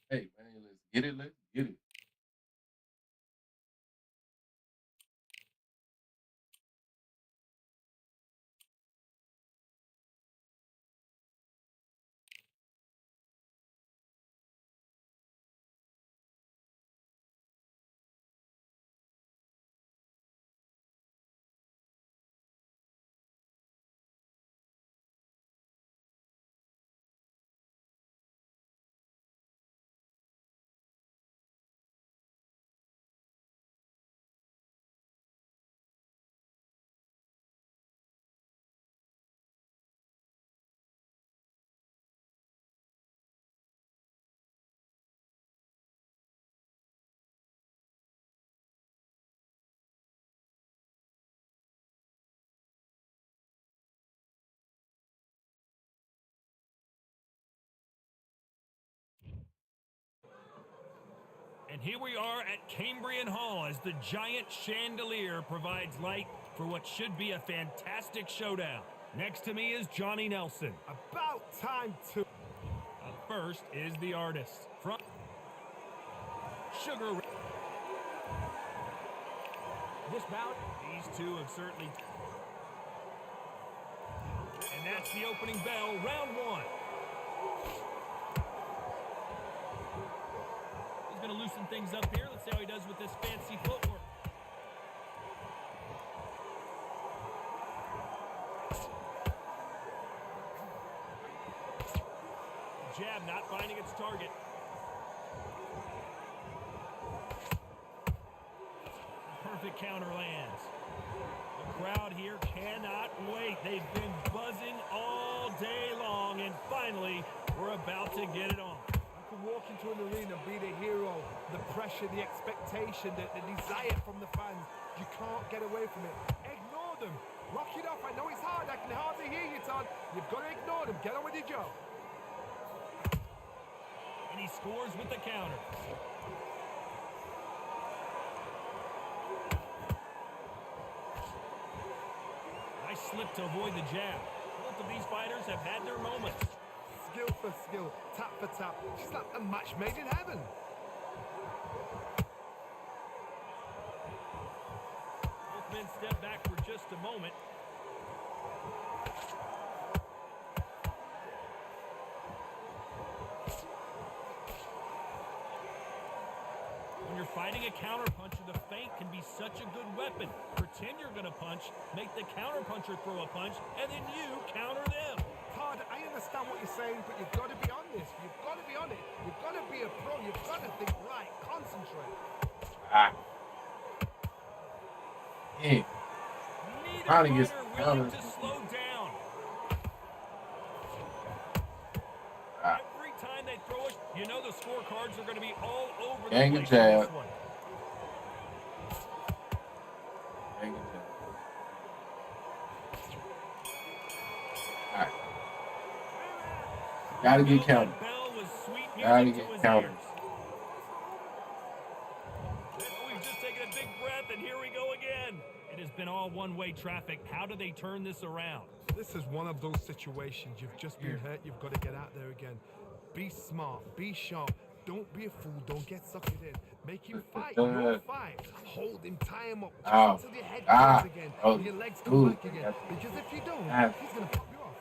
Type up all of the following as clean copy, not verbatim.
Hey, man, let's get it. Let's get it. And here we are at Cambrian Hall as the giant chandelier provides light for what should be a fantastic showdown. Next to me is Johnny Nelson. About time to. Up first is the artist from Sugar. This bout, these two have certainly. And that's the opening bell, round one. He's going to loosen things up here. Let's see how he does with this fancy footwork. Jab not finding its target. Perfect counter lands. The crowd here cannot wait. They've been buzzing all day long, and finally, we're about to get it on. You can walk into an arena, be the hero, the pressure, the expectation, the desire from the fans. You can't get away from it. Ignore them. Rock it off. I know it's hard. I can hardly hear you, Todd. You've got to ignore them. Get on with your job. And he scores with the counter. Nice slip to avoid the jab. Both of these fighters have had their moments. Skill for skill, tap for tap. She's like a match made in heaven. Both men step back for just a moment. When you're fighting a counterpuncher, the feint can be such a good weapon. Pretend you're going to punch, make the counterpuncher throw a punch, and then you counter them. Todd, I understand what you're saying, but you've got to be on this. You've got to be on it. You've got to be a pro. You've got to think right. Concentrate. Ah, yeah. Neither Trying to get fighter some willing counters. to slow down. Ah, Every time they throw it, you know the scorecards are going to be all over the gang place of in jab. this one. Gang of jab. All right. Gotta get counted. That bell was sweet Gotta music to get his counted. ears. We've just taken a big breath, and here we go again. It has been all one-way traffic. How do they turn this around? This is one of those situations. You've just been hurt. You've got to get out there again. Be smart. Be sharp. Don't be a fool. Don't get suckered in. Make him fight your fight. Hold him. Tie him up. Just Ow. until your head Ah. goes again. Oh, And your legs come ooh, back again. yeah. Because if you don't, Ah. he's going to pop you off.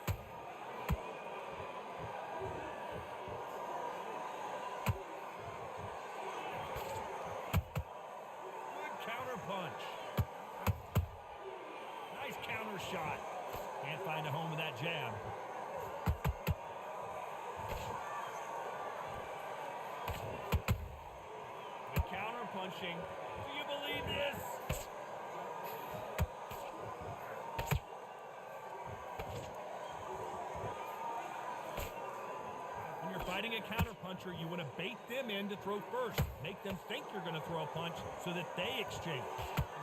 Good counter punch. Nice counter shot. Can't find a home with that jab. Good counter punching. Do you believe this? When you're fighting a counterpuncher, you want to bait them in to throw first. Make them think you're going to throw a punch so that they exchange.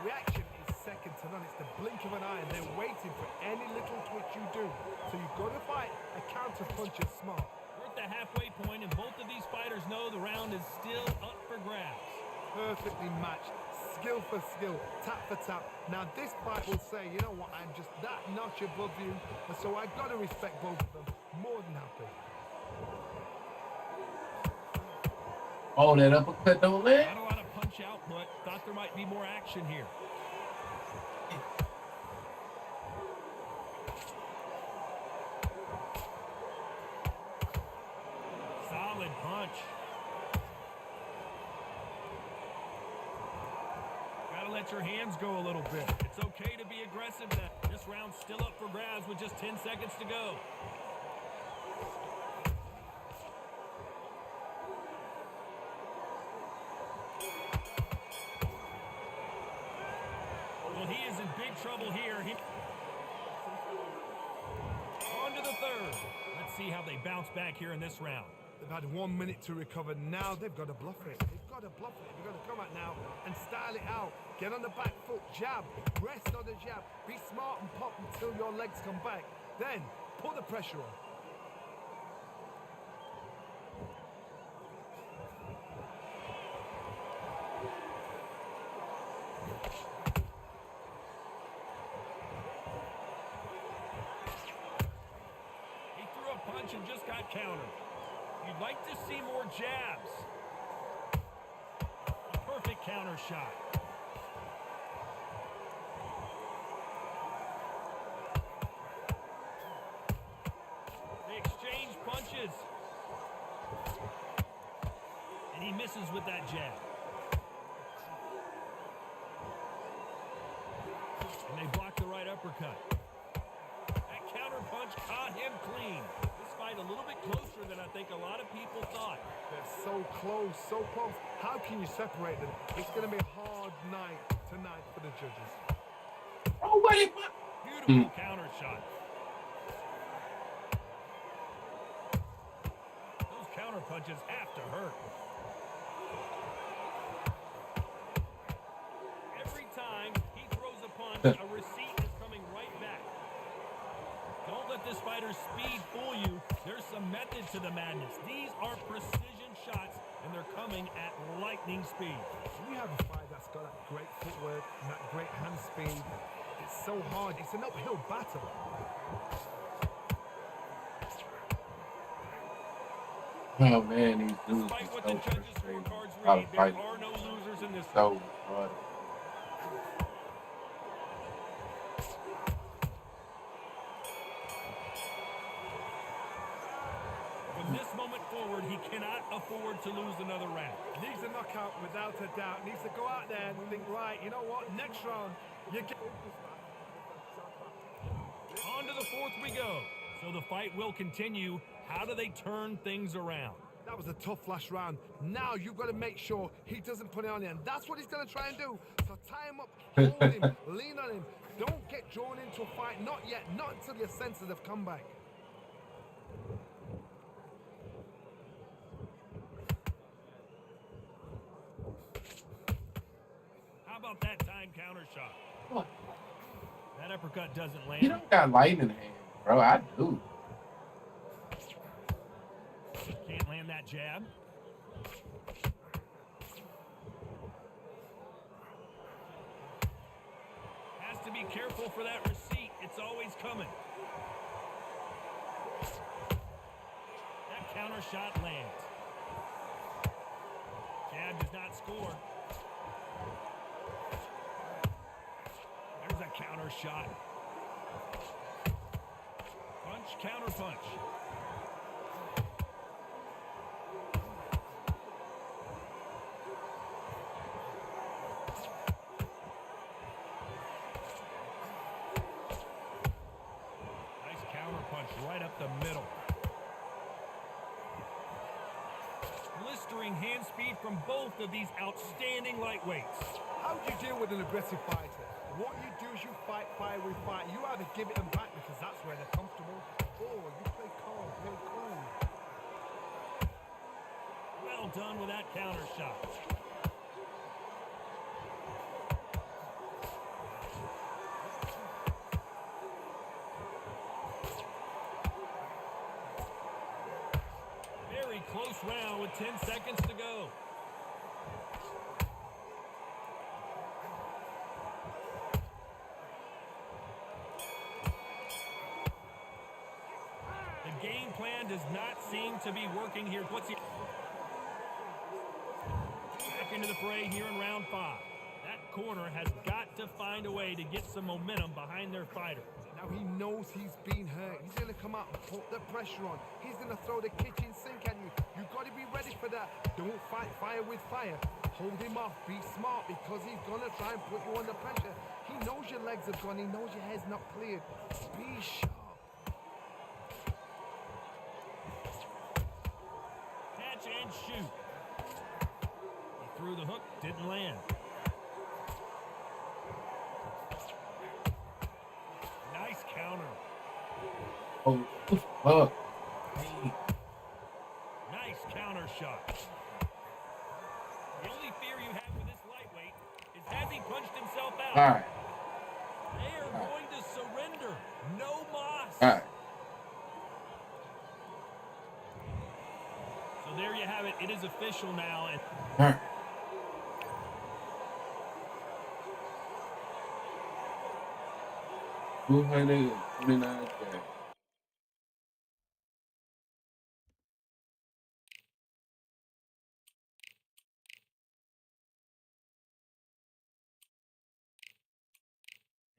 Reaction is second to none. It's the blink of an eye, and they're waiting for any little twitch you do. So you've got to fight a counter puncher smart. We're at the halfway point, and both of these fighters know the round is still up for grabs. Perfectly matched, skill for skill, tap for tap. Now this fight will say, you know what, I'm just that notch above you, and so I've got to respect both of them. More than happy. Oh, that uppercut don't land. Not a lot of punch out, but thought there might be more action here. Solid punch. Gotta let your hands go a little bit. It's okay to be aggressive now. This round's still up for grabs with just 10 seconds to go. Well, he is in big trouble here. On to the third. Let's see how they bounce back here in this round. They've had 1 minute to recover. Now they've got to bluff it. They've got to bluff it. They've got to come out now and style it out. Get on the back foot, jab, rest on the jab. Be smart and pop until your legs come back. Then put the pressure on. He threw a punch and just got countered. You'd like to see more jabs. A perfect counter shot. They exchange punches. And he misses with that jab. And they block the right uppercut. That counter punch caught him clean. This fight a little bit closer than I think a lot of people thought. They're so close, so close. How can you separate them? It's going to be a hard night tonight for the judges. Oh, wait. Beautiful counter shot. Those counter punches have to hurt. Every time he throws a punch, a receipt is coming right back. Don't let this fighter's speed fool you. There's some method to the madness. These are precision shots, and they're coming at lightning speed. When you have a fight that's got that great footwork and that great hand speed, it's so hard. It's an uphill battle. Oh man, these dudes Despite are what so the judges' frustrating. scorecards How read, to there fight are no losers in this so hard. From this moment forward, he cannot afford to lose another round. Needs a knockout without a doubt. Needs to go out there and think, right, you know what, next round, you get... On to the fourth we go. So the fight will continue. How do they turn things around? That was a tough last round. Now you've got to make sure he doesn't put it on you. And that's what he's going to try and do. So tie him up, hold him, lean on him. Don't get drawn into a fight. Not yet. Not until your senses have come back. How about that time counter shot? What? That uppercut doesn't You land. don't got lightning hands, bro. I do. Can't land that jab. Has to be careful for that receipt. It's always coming. That counter shot lands. Jab does not score. There's a counter shot. Punch, counter punch. Nice counter punch right up the middle. Blistering hand speed from both of these outstanding lightweights. How do you deal with an aggressive fighter? What you do is you fight, fire with fight. You either give it them back because that's where they're comfortable, or you play calm, play cool. Well done with that counter shot. Very close round with 10 seconds to go. The game plan does not seem to be working here. What's he... into the fray here in round 5. That corner has got to find a way to get some momentum behind their fighter. Now he knows he's been hurt. He's going to come out and put the pressure on. He's going to throw the kitchen sink at you. You've got to be ready for that. Don't fight fire with fire. Hold him off. Be smart because he's going to try and put you under pressure. He knows your legs have gone. He knows your head's not cleared. Be sharp. Catch and shoot. He threw the hook, didn't land. Nice counter. Oh, fuck. Hey. Nice counter shot. The only fear you have with this lightweight is has he punched himself out? All right. They are going to surrender. No moss. All right. So there you have it. It is official now. And All right. $229K.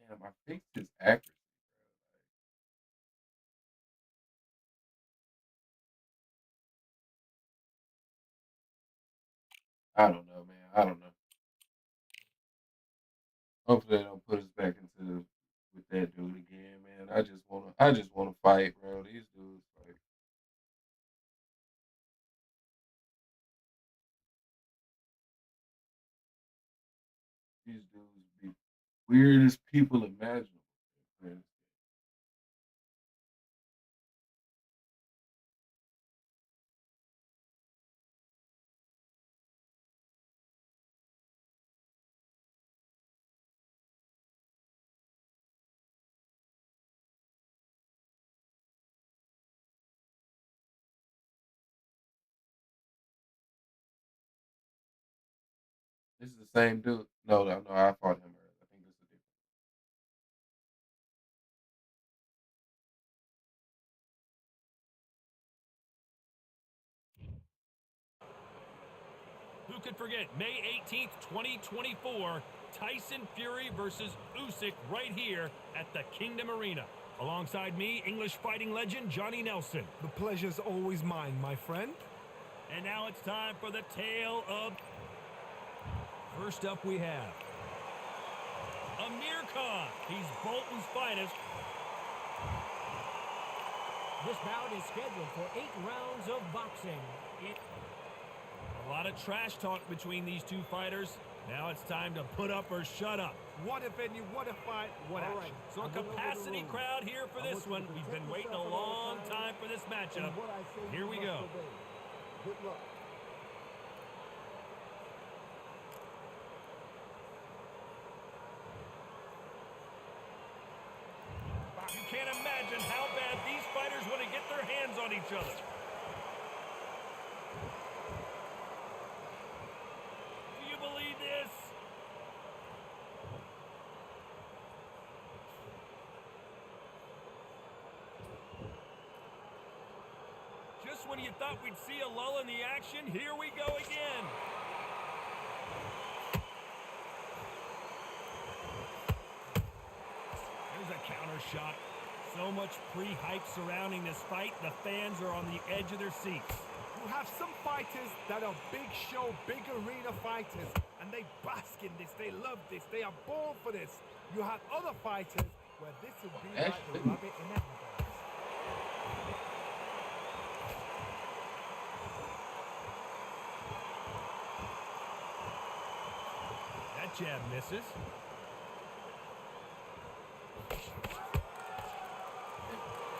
Damn, I fixed his accuracy, bro. I don't know, man. I don't know. Hopefully they don't put us back into with that dude again, man. I just wanna fight, bro. These dudes like these dudes be weirdest people imaginable, man. This is the same dude. No, I fought him earlier. I think this is a different. who could forget May 18th, 2024, Tyson Fury versus Usyk right here at the Kingdom Arena. Alongside me, English fighting legend Johnny Nelson. The pleasure's always mine, my friend. And now it's time for the tale of... First up we have Amir Khan. He's Bolton's finest. This bout is scheduled for 8 rounds of boxing. A lot of trash talk between these two fighters. Now it's time to put up or shut up. What a venue, what a fight, what All action. right. So a capacity crowd here for this one. We've been waiting a long time for this matchup. Here we go. Good luck. You can't imagine how bad these fighters want to get their hands on each other. Do you believe this? Just when you thought we'd see a lull in the action, here we go again. There's a counter shot. So much pre-hype surrounding this fight, the fans are on the edge of their seats. You have some fighters that are big show, big arena fighters, and they bask in this, they love this, they are born for this. You have other fighters where this would be like the rabbit in the headlights. That jab misses.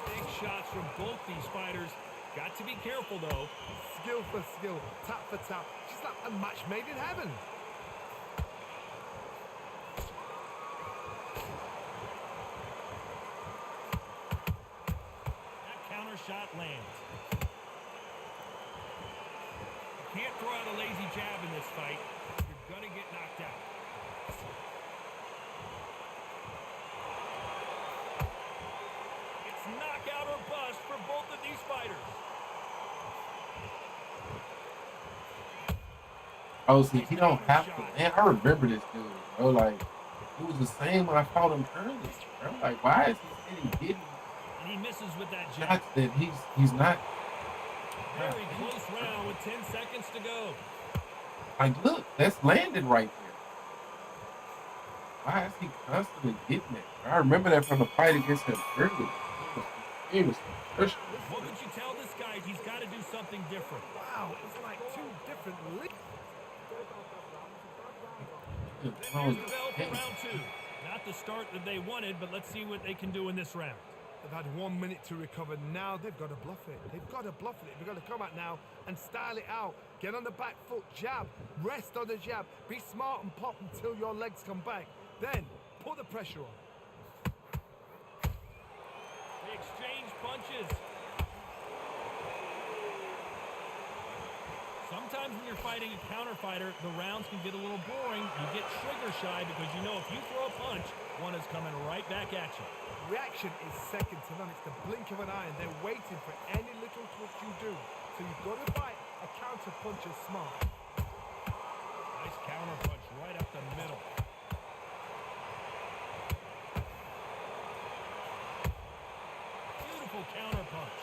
Big shots from both these fighters. Got to be careful, though. Skill for skill, tap for tap, just like a match made in heaven. That counter shot lands. You can't throw out a lazy jab in this fight. You're going to get knocked out. It's knockout or bust for both of these fighters. Oh, see, Nice he don't counter have to. shot. Man, I remember this dude, bro. Like, it was the same when I fought him earlier, bro. Like, why is he steady getting And he misses with that jab. shots that he's not. God Very damn, close bro. round with 10 seconds to go. Like, look, that's landing right there. Why is he constantly getting that, bro? I remember that from the fight against him earlier. He was frustrating, What bro. would you tell this guy? He's got to do something different. Wow, it's like two different leagues. He Then throws there's the the bell for paint. round two. Not the start that they wanted, but let's see what they can do in this round. They've had 1 minute to recover. Now they've got to bluff it. They've got to bluff it. They've got to come out now and style it out. Get on the back foot, jab, rest on the jab. Be smart and pop until your legs come back. Then put the pressure on. They exchange punches. Sometimes when you're fighting a counter fighter, the rounds can get a little boring. You get trigger shy because you know if you throw a punch, one is coming right back at you. Reaction is second to none. It's the blink of an eye, and they're waiting for any little twist you do. So you've got to fight a counter punch is smart. Nice counter punch right up the middle. Beautiful counter punch.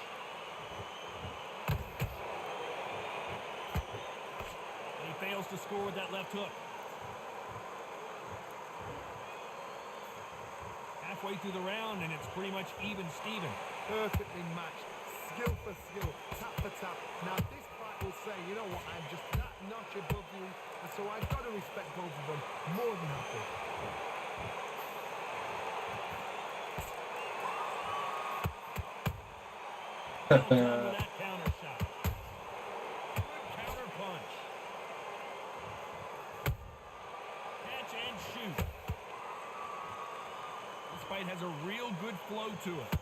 And he fails to score with that left hook. Halfway through the round, and it's pretty much even Steven. Perfectly matched, skill for skill, tap for tap. Now this fight will say, you know what, I'm just that notch above you, and so I've got to respect both of them more than happy. Well done with that counter shot. Good counter punch. Catch and shoot. This fight has a real good flow to it.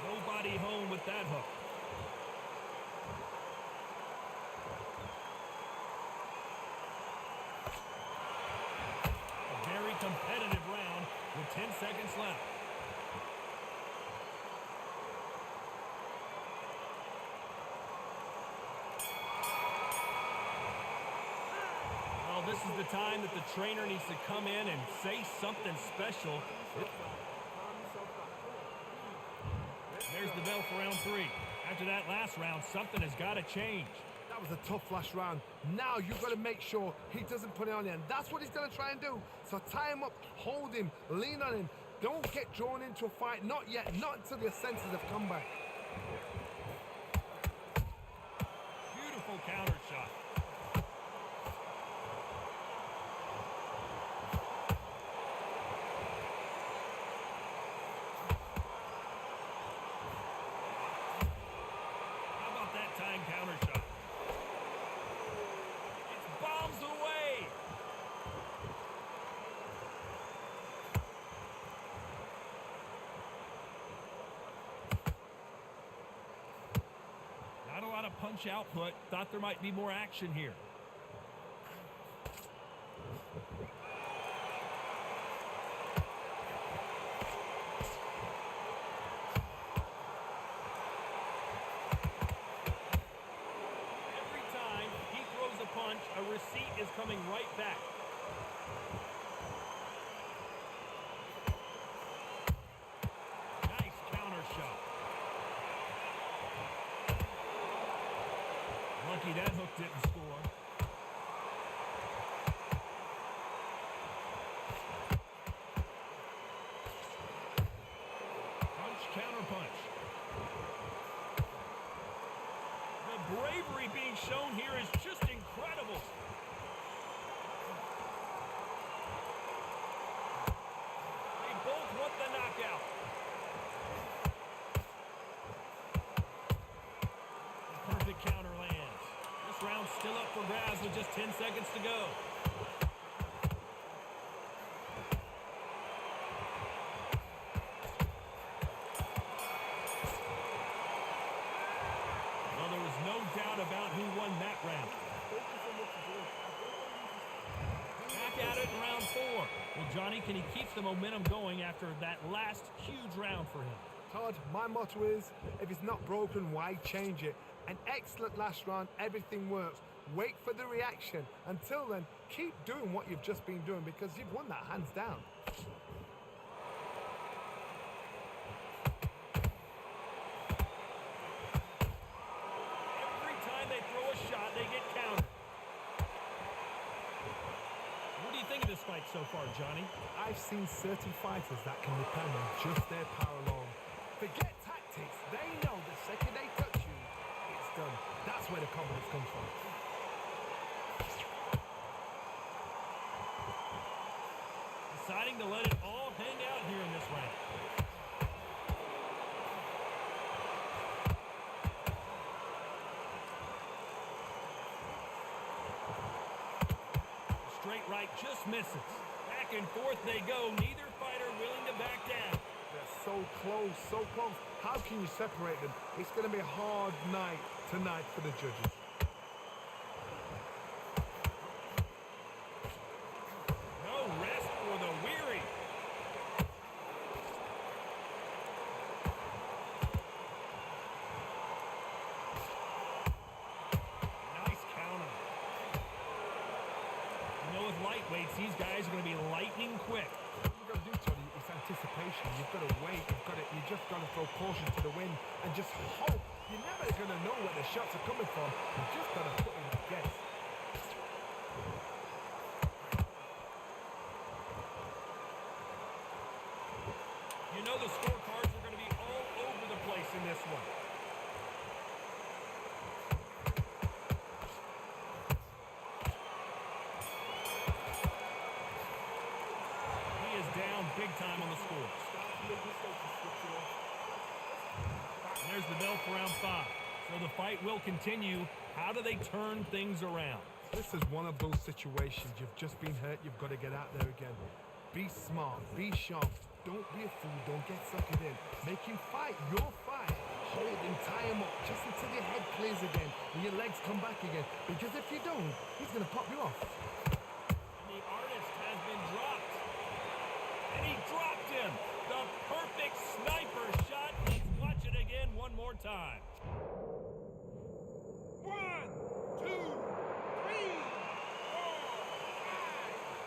Nobody home with that hook. A very competitive round with 10 seconds left. Well, this is the time that the trainer needs to come in and say something special. There's the bell for round three. After that last round, something has got to change. That was a tough last round. Now you've got to make sure he doesn't put it on you, and that's what he's going to try and do. So tie him up, hold him, lean on him. Don't get drawn into a fight. Not yet. Not until your senses have come back. Beautiful counter shot. How about that time counter shot? It's bombs away. Not a lot of punch output. Thought there might be more action here. Every time he throws a punch, a receipt is coming right back. Nice counter shot. Lucky that hook didn't score. Punch, counter punch. The bravery being shown here is just incredible. They both want the knockout. The perfect counter lands. This round's still up for grabs with just 10 seconds to go. Well, there was no doubt about who won that round. Back at it in round four. Well, Johnny, can he keep the momentum going after that last huge round for him? Todd, my motto is, if it's not broken, why change it? An excellent last round, everything works. Wait for the reaction. Until then, keep doing what you've just been doing because you've won that hands down. Every time they throw a shot, they get countered. What do you think of this fight so far, Johnny? I've seen certain fighters that can depend on just their power alone. Forget tactics. They know the second they touch you, it's done. That's where the confidence comes from. Deciding to let it all hang out here in this round. Straight right just misses. Back and forth they go. Neither fighter willing to back down. They're so close, so close. How can you separate them? It's going to be a hard night tonight for the judges. No rest for the weary. Nice counter. You know, with lightweights, these guys are going to be lightning quick. What you've got to do, Tony, is anticipation. You've got to wait. You just got to throw caution to the wind and just hope. You're never going to know where the shots are coming from. You just got to put in a guess. You know the scorecards are going to be all over the place in this one. He is down big time on the score. And there's the bell for round 5. So the fight will continue. How do they turn things around? This is one of those situations. You've just been hurt. You've got to get out there again. Be smart. Be sharp. Don't be a fool. Don't get suckered in. Make him fight your fight. Hold him, tie him up just until your head clears again and your legs come back again. Because if you don't, he's going to pop you off. And the artist has been dropped. And he dropped him. The perfect sniper shot. Let's watch it again one more time. 1, 2, 3, 4, 5.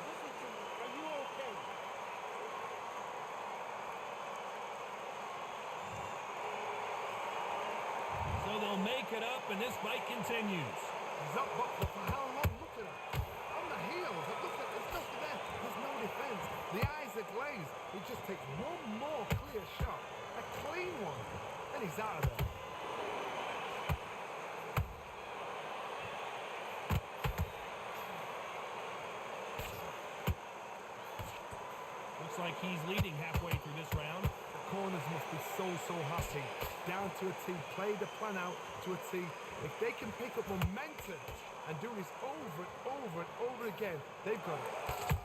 Listen to me. Are you okay? So they'll make it up, and this fight continues. He's up, but for how long? Look at him. On the heels. Look at there's nothing there. There's no defense. The eyes are glazed. He just takes one more clear shot. A clean one. And he's out of there. Looks like he's leading halfway through this round. The corners must be so happy. Down to a T. Play the plan out to a T. If they can pick up momentum and do this over and over and over again, they've got it.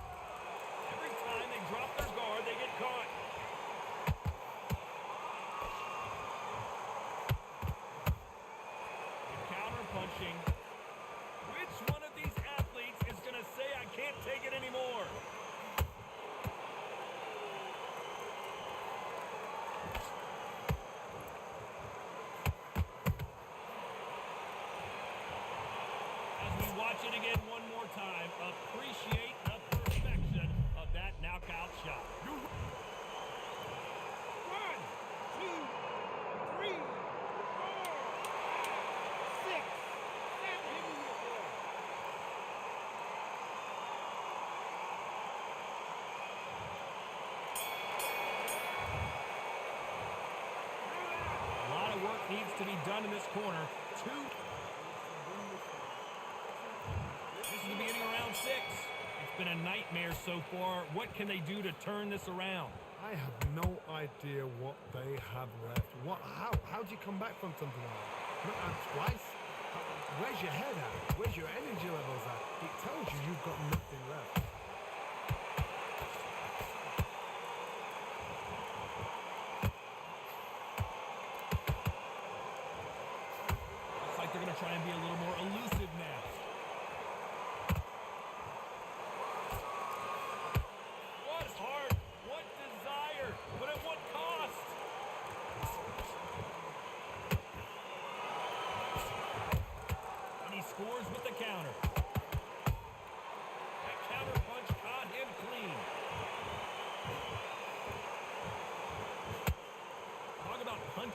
Every time they drop their guard, they get caught. They're counter-punching. Which one of these athletes is going to say, I can't take it anymore? Watch it again one more time. Appreciate the perfection of that knockout shot. 1, 2, 3, 4, 5, 6, 7. A lot of work needs to be done in this corner. This is the beginning of round 6. It's been a nightmare so far. What can they do to turn this around? I have no idea what they have left. How do you come back from something like that? Not twice? Where's your head at? Where's your energy levels at? It tells you you've got nothing left. Looks like they're going to try and be a little more elusive now. What heart, what desire, but at what cost?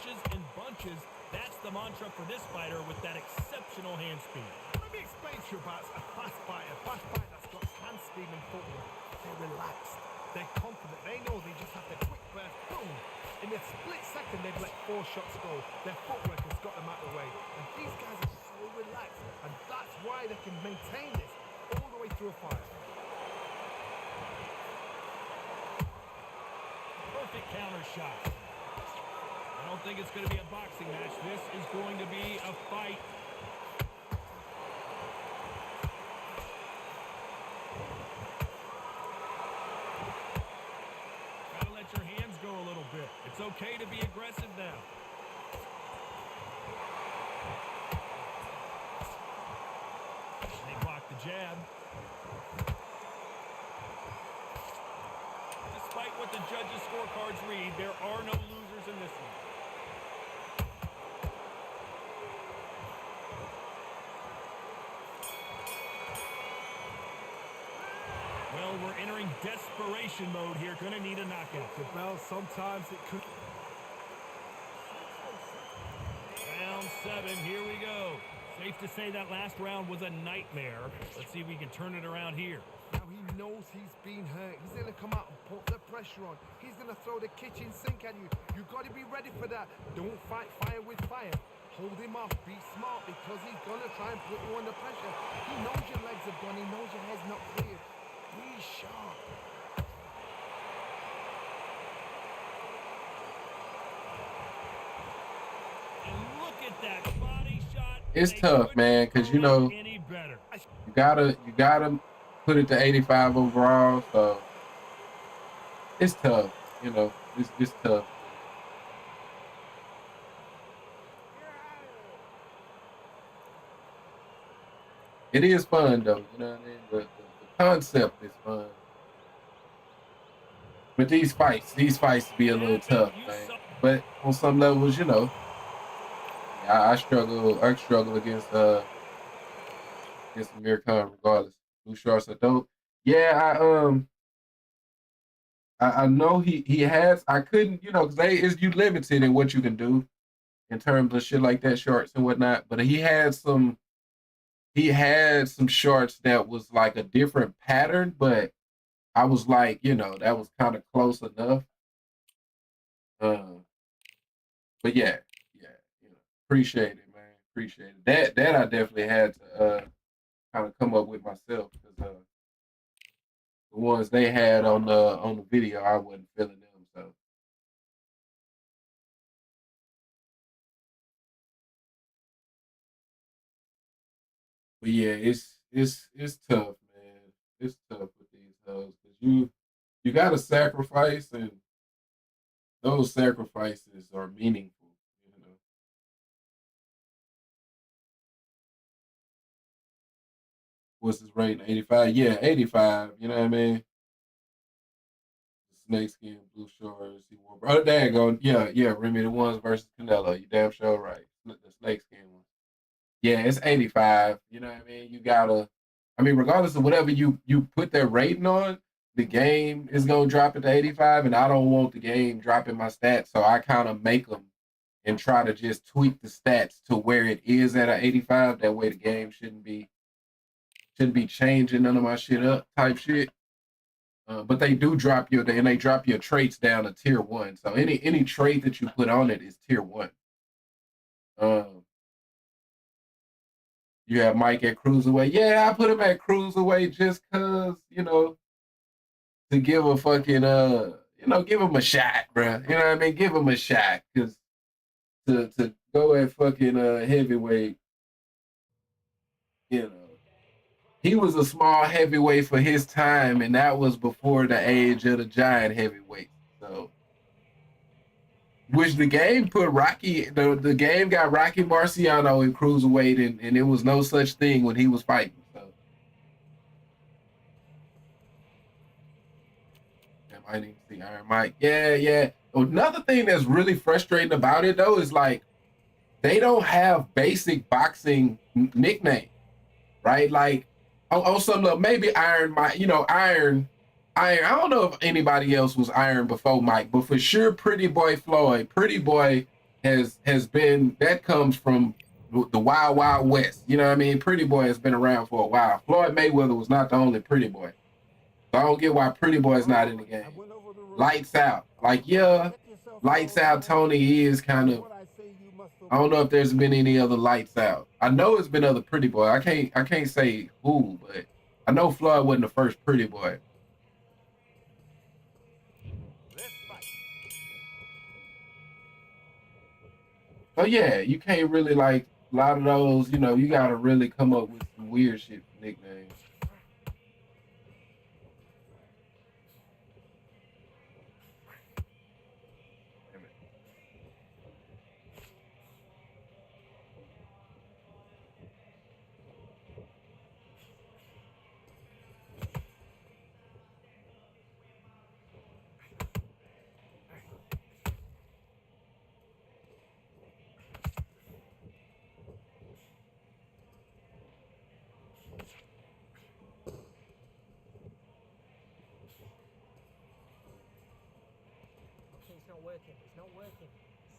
punches and bunches. That's the mantra for this fighter with that exceptional hand speed. Let me explain to you about a fast fighter that's got hand speed and footwork. They're relaxed. They're confident. They know they just have the quick burst, boom. In a split second, they've let 4 shots go. Their footwork has got them out of the way. And these guys are so relaxed. And that's why they can maintain this all the way through a fight. Perfect counter shot. I don't think it's going to be a boxing match. This is going to be a fight. Gotta let your hands go a little bit. It's okay to be aggressive now. They block the jab. Despite what the judges' scorecards read, there are no losers in this one. Well, we're entering desperation mode here. Gonna need a knockout. The bell, sometimes it could... Round 7, here we go. Safe to say that last round was a nightmare. Let's see if we can turn it around here. Now he knows he's been hurt. He's going to come out and put the pressure on. He's going to throw the kitchen sink at you. You've got to be ready for that. Don't fight fire with fire. Hold him off. Be smart because he's going to try and put you under pressure. He knows your legs have gone. He knows your head's not clear. Be sharp. And look at that body shot. It's They tough, man, couldn't because you throw know it any better. you gotta put it to 85 overall. So it's tough. You know, it's tough. It is fun though. You know what I mean? The concept is fun. But these fights be a little tough, man. But on some levels, you know, I struggle against Amir Khan regardless. Blue shorts are dope. Yeah, I know he has. I couldn't, you know, because you limited in what you can do in terms of shit like that, shorts and whatnot. But he had some shorts that was like a different pattern, but I was like, you know, that was kind of close enough. But yeah, you know, appreciate it, man. Appreciate it. That I definitely had to kind of come up with myself because the ones they had on the video, I wasn't feeling them. So but yeah, it's tough, man. It's tough with these hoes because you got to sacrifice, and those sacrifices are meaningful. You know, what's his rating? 85. Yeah, 85. You know what I mean? Snakeskin, blue shorts. He wore. Oh, there you go. Yeah. Remy the ones versus Canelo. You damn sure right. The snakeskin one. Yeah, it's 85. You know what I mean? You gotta. I mean, regardless of whatever you put that rating on, the game is gonna drop it to 85, and I don't want the game dropping my stats, so I kind of make them and try to just tweak the stats to where it is at an 85. That way, the game shouldn't be changing none of my shit up type shit. But they do drop your traits down to tier 1. So any trait that you put on it is tier 1. You have Mike at cruiserweight. Yeah, I put him at cruiserweight just cause, you know, to give a fucking give him a shot, bro. You know what I mean? Give him a shot, cause to go at fucking heavyweight, you know. He was a small heavyweight for his time, and that was before the age of the giant heavyweight. So, which the game put the game got Rocky Marciano in cruiserweight, and it was no such thing when he was fighting. So, I need to see Iron Mike. Yeah. Another thing that's really frustrating about it though is like they don't have basic boxing nicknames, right? Like. On some level, maybe Iron Mike, you know, Iron. I don't know if anybody else was Iron before Mike, but for sure, Pretty Boy Floyd, Pretty Boy has been, that comes from the Wild Wild West. You know what I mean? Pretty Boy has been around for a while. Floyd Mayweather was not the only Pretty Boy. So I don't get why Pretty Boy is not in the game. Lights Out. Like, yeah, Lights Out Tony is kind of, I don't know if there's been any other Lights Out. I know it's been other Pretty Boy. I can't say who, but I know Floyd wasn't the first Pretty Boy. So yeah, you can't really, like, a lot of those, you know, you gotta really come up with some weird shit for nicknames. Damn it. Okay, it's not working. It's not working.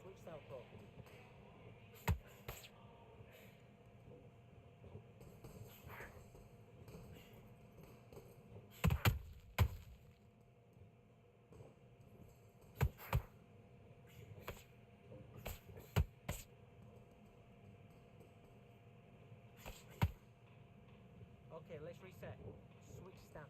Switch Southpaw. Okay, let's reset. Switch stance.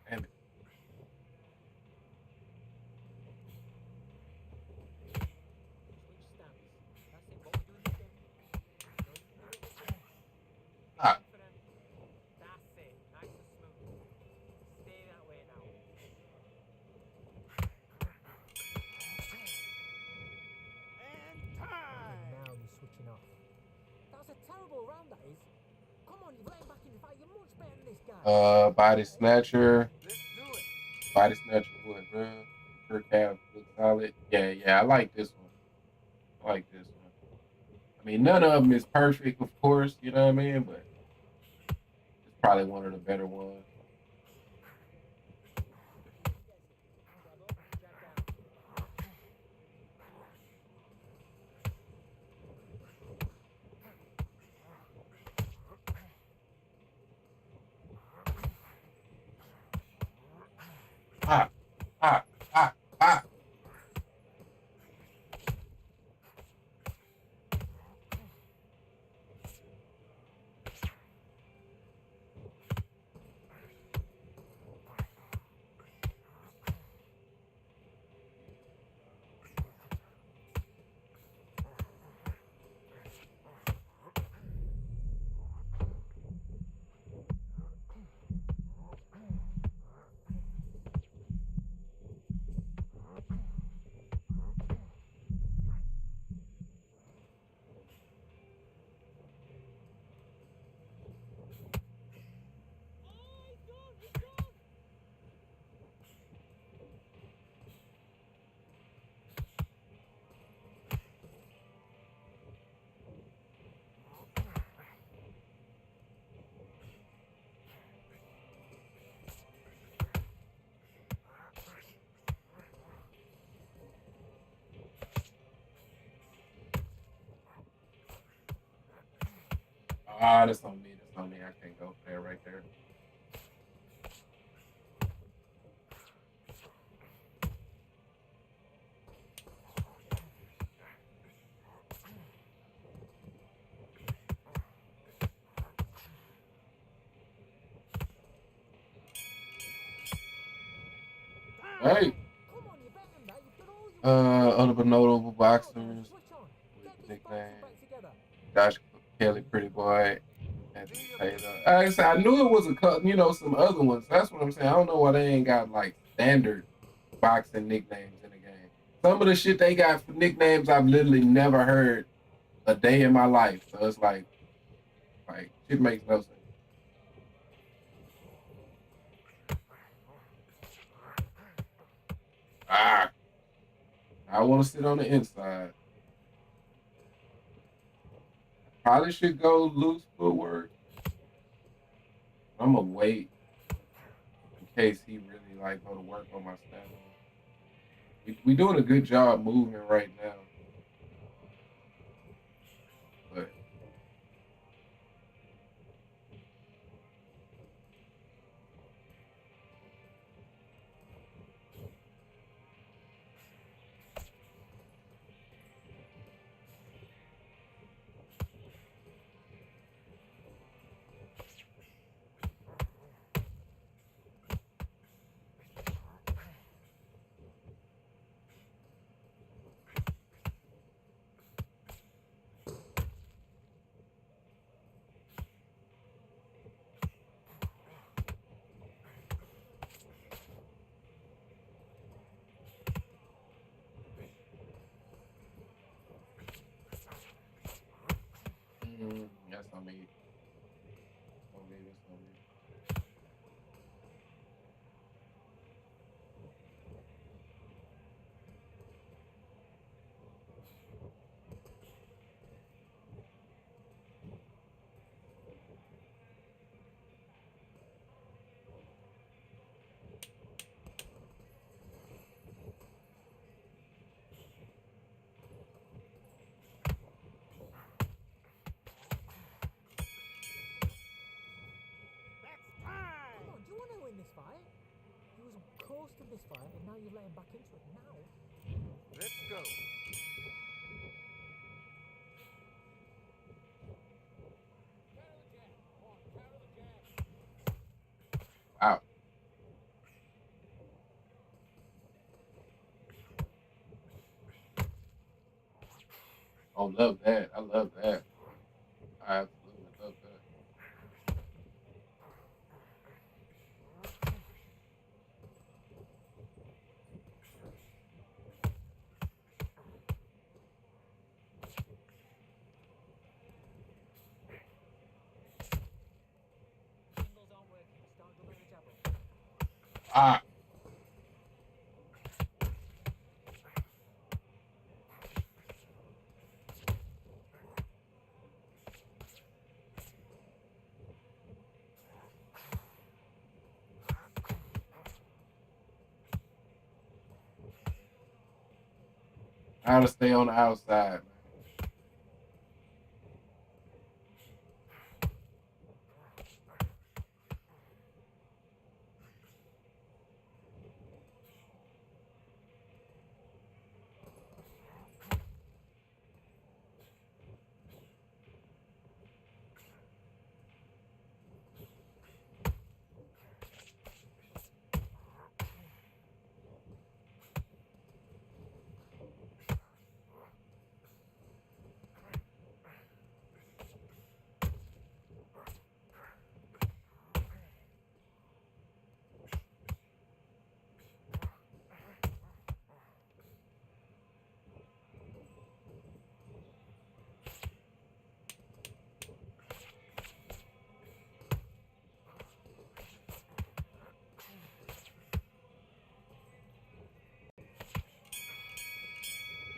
Damn it. Switch stance. That's it. What we're doing again. Ah, Confident. That's it. Nice and smooth. Stay that way now. And time. Now you're switching off. That was a terrible round, that is. Come on, you've let him back in the fight. You're much better than this guy. Body Snatcher. Let's do it. Body Snatcher would, bro. Per calf looks solid. Yeah, I like this one. I like this one. I mean, none of them is perfect, of course, you know what I mean? But it's probably one of the better ones. Grab up, jab down. Ah, ah, ah, ah. Ah, that's on me. That's on me. I can't go for that right there. Hey, Come on, you're better than that. You've done all you other notable boxers Switch on. with Get this nicknames. boxing back together. Josh Kelly, Pretty Boy, Anthony Taylor. Like I said, I knew it was a couple, you know, some other ones. That's what I'm saying. I don't know why they ain't got like standard boxing nicknames in the game. Some of the shit they got for nicknames I've literally never heard a day in my life. So it's like shit makes no sense. Ah, I want to sit on the inside. Probably should go loose footwork. I'm gonna wait in case he really like go to work on my stamina. We doing a good job moving right now, but that's on me. That's on me. That's time. Come on, do you want to win this fight? You was close to this fight, and now you're letting back into it. Now, Let's go. Wow. Oh, love that. I love that. I absolutely love that. singles aren't working. Start doubling the jab up. Ah, how to stay on the outside, man.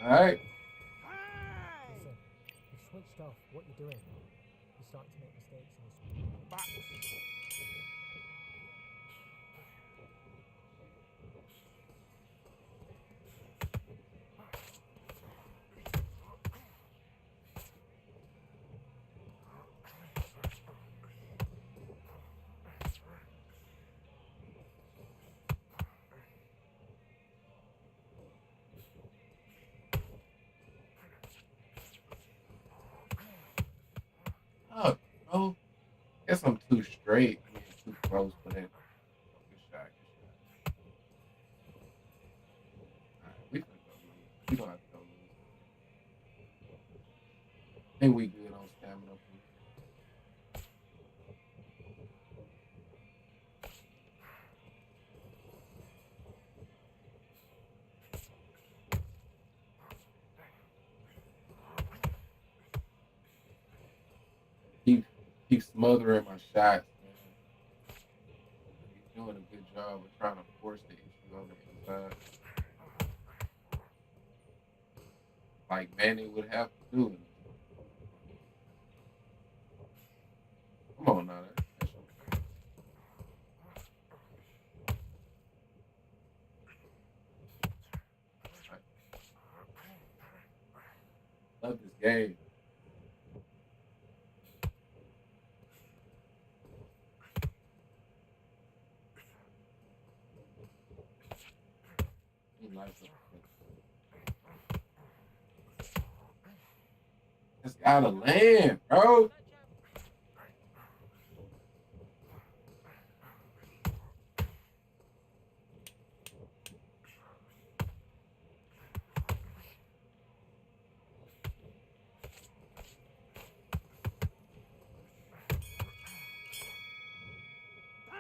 All right. Time. Listen, you've switched off. What you're doing, you're starting to make mistakes in this. Box. Oh, bro. Guess I'm too straight. I mean, too close for that. Oh, good shot. Good shot. All right, we finna go lose. We don't have to go lose. I think we good on stamina from here. keep smothering my shots, man. He's doing a good job of trying to force the issue on the inside. Like Manny would have to do it. Come on now. Love this game. Just gotta land, bro.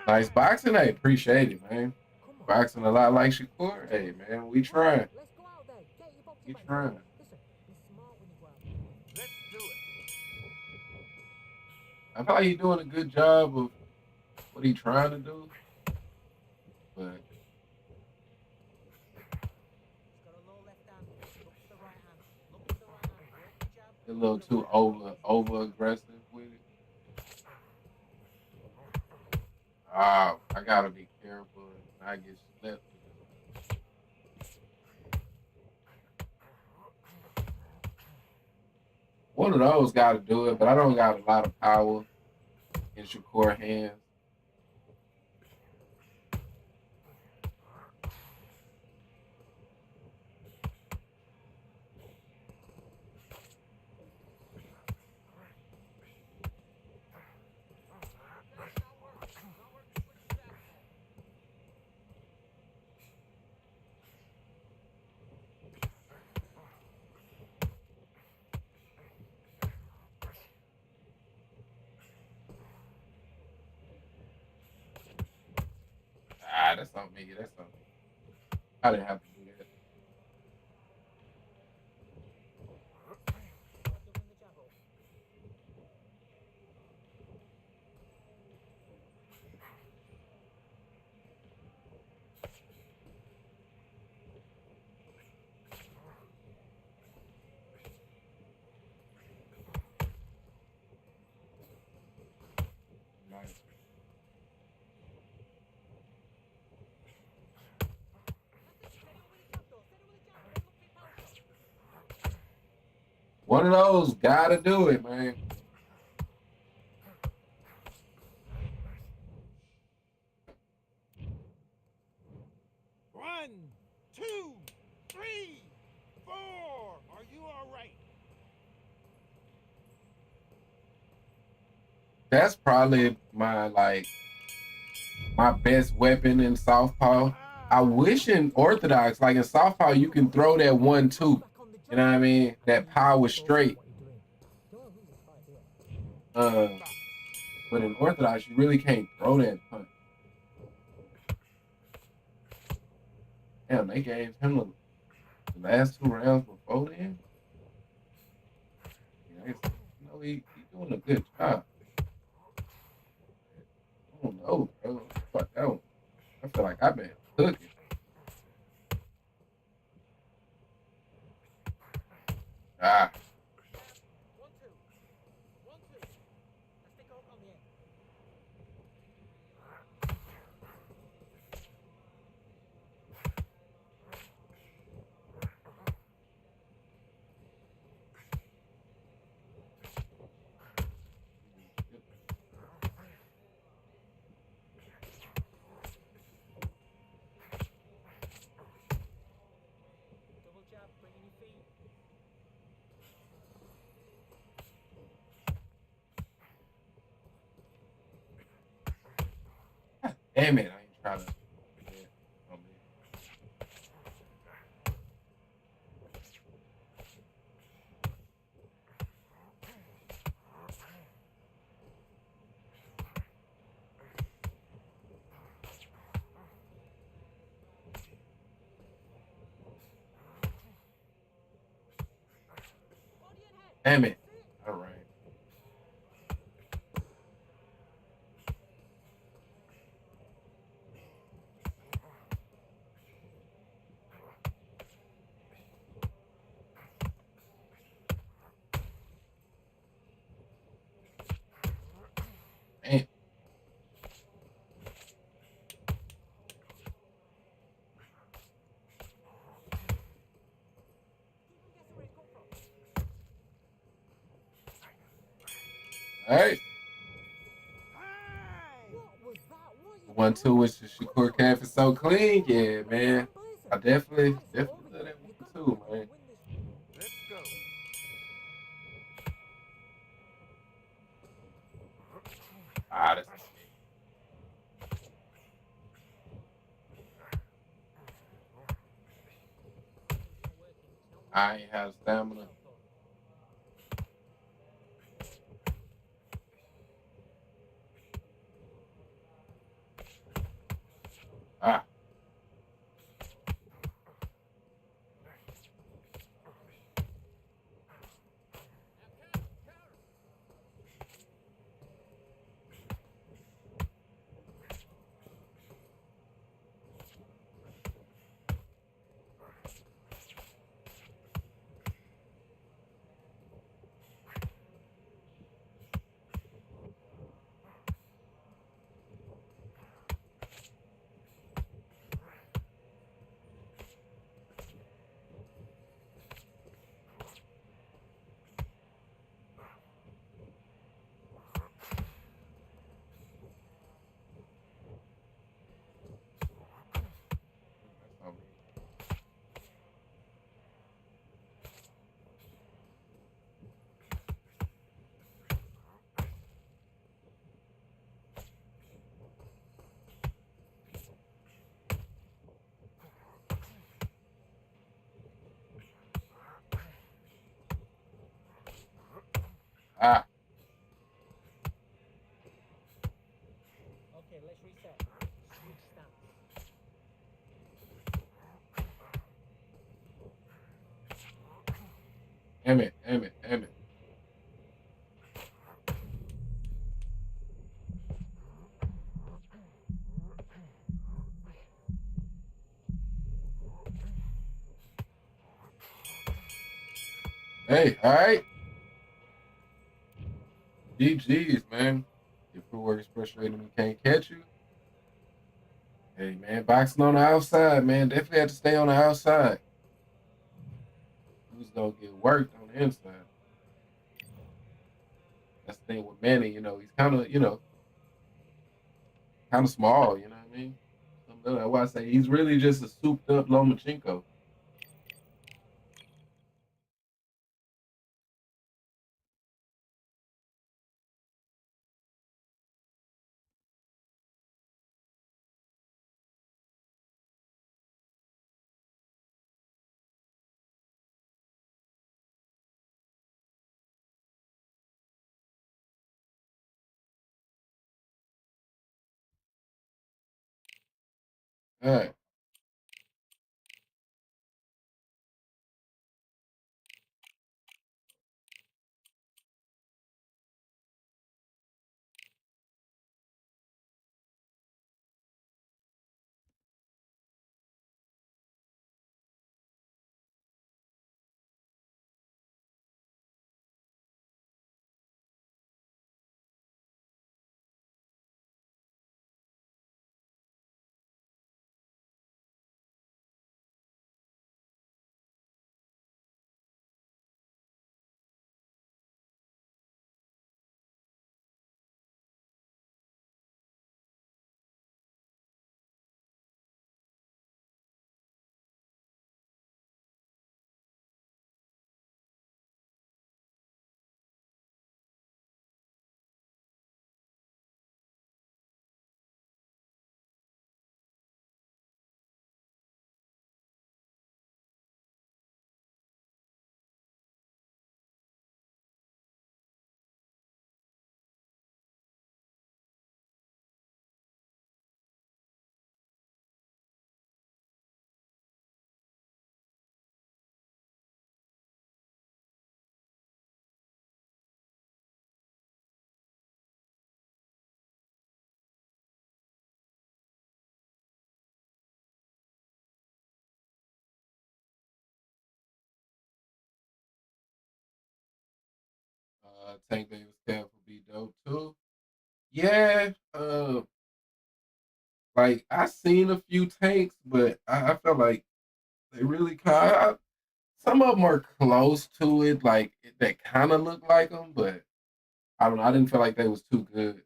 Nice boxing, I appreciate it, man. Boxing a lot like Shakur. Hey, man, we trying. Let's go out there. Get your boxing We back. trying. Listen, be smart when you go out. Let's do it. I feel like he's doing a good job of what he's trying to do, but He's got a low left hand. Look to the right hand. Look to the right hand. Work the jab. a little too over aggressive with it. I gotta be careful and not get slipped. One of those got to do it, but I don't got a lot of power in Shakur hands. That's on me. That's on me. I didn't have to do that. Doing the jab up. Nice. One of those gotta do it, man. One, two, three, four. Are you all right? That's probably my best weapon in southpaw. I wish in orthodox, like in southpaw, you can throw that 1-2. You know what I mean? That power straight. But in orthodox, you really can't throw that punch. Damn, they gave him the last 2 rounds before then. Yeah, he's doing a good job. I don't know, bro. Fuck that one. I feel like I've been cooking. Ah. 1, 2. 1, 2. Let's stick out on the end. Double jab, bringing your feet. Damn it, I ain't trying to. Damn it. All right. All right. What was that? What are you 1-2 doing? with Shakur CAF is so clean. Yeah, man. I definitely Guys, it's love over that here. You've got to 1-2, come man. and win this. Let's go. Ah, that's I ain't have stamina. Ah. That's on me. Ah. Okay, let's reset. Switch stance. Damn it. Damn it. Damn it. Hey, all right. GG's, man. Your footwork is frustrating and can't catch you. Hey, man, boxing on the outside, man. Definitely have to stay on the outside. Who's gonna get worked on the inside? That's the thing with Manny. He's kind of small. You know what I mean? That's why I say he's really just a souped up Lomachenko. All right. Tank Davis cap would be dope too. Yeah. Like I seen a few tanks, but I felt like they really kind of some of them are close to it, like that kind of look like them, but I don't know. I didn't feel like they was too good.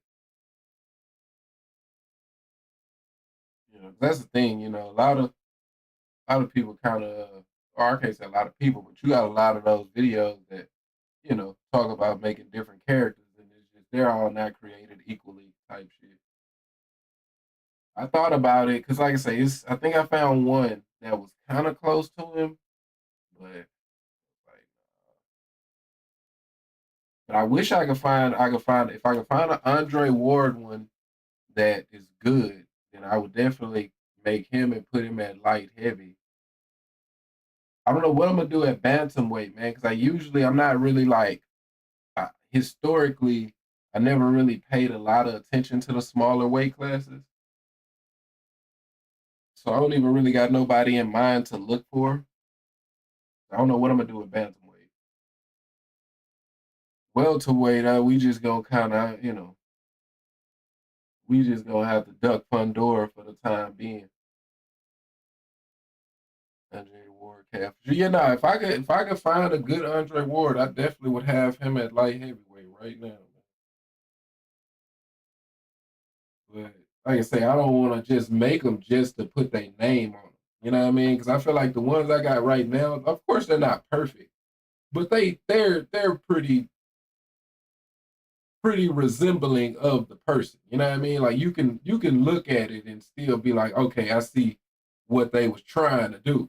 That's the thing. A lot of people kind of, or I can't say a lot of people, but you got a lot of those videos that talk about making different characters, and it's just they're all not created equally type shit. I thought about it because, like I say, I think I found one that was kind of close to him, but like, but I wish I could find if I could find an Andre Ward one that is good, then I would definitely make him and put him at light heavy. I don't know what I'm gonna do at bantamweight, man, because I'm not really like historically, I never really paid a lot of attention to the smaller weight classes, so I don't even really got nobody in mind to look for. I don't know what I'm gonna do at bantamweight. Welterweight, we just gonna kind of, we just gonna have to duck Pandora for the time being. Andre Ward, CAF. Yeah, nah, if I could find a good Andre Ward, I definitely would have him at light heavyweight right now. But like I say, I don't want to just make them just to put their name on them. You know what I mean? Because I feel like the ones I got right now, of course, they're not perfect, but they're pretty resembling of the person. You know what I mean? Like you can look at it and still be like, okay, I see what they was trying to do.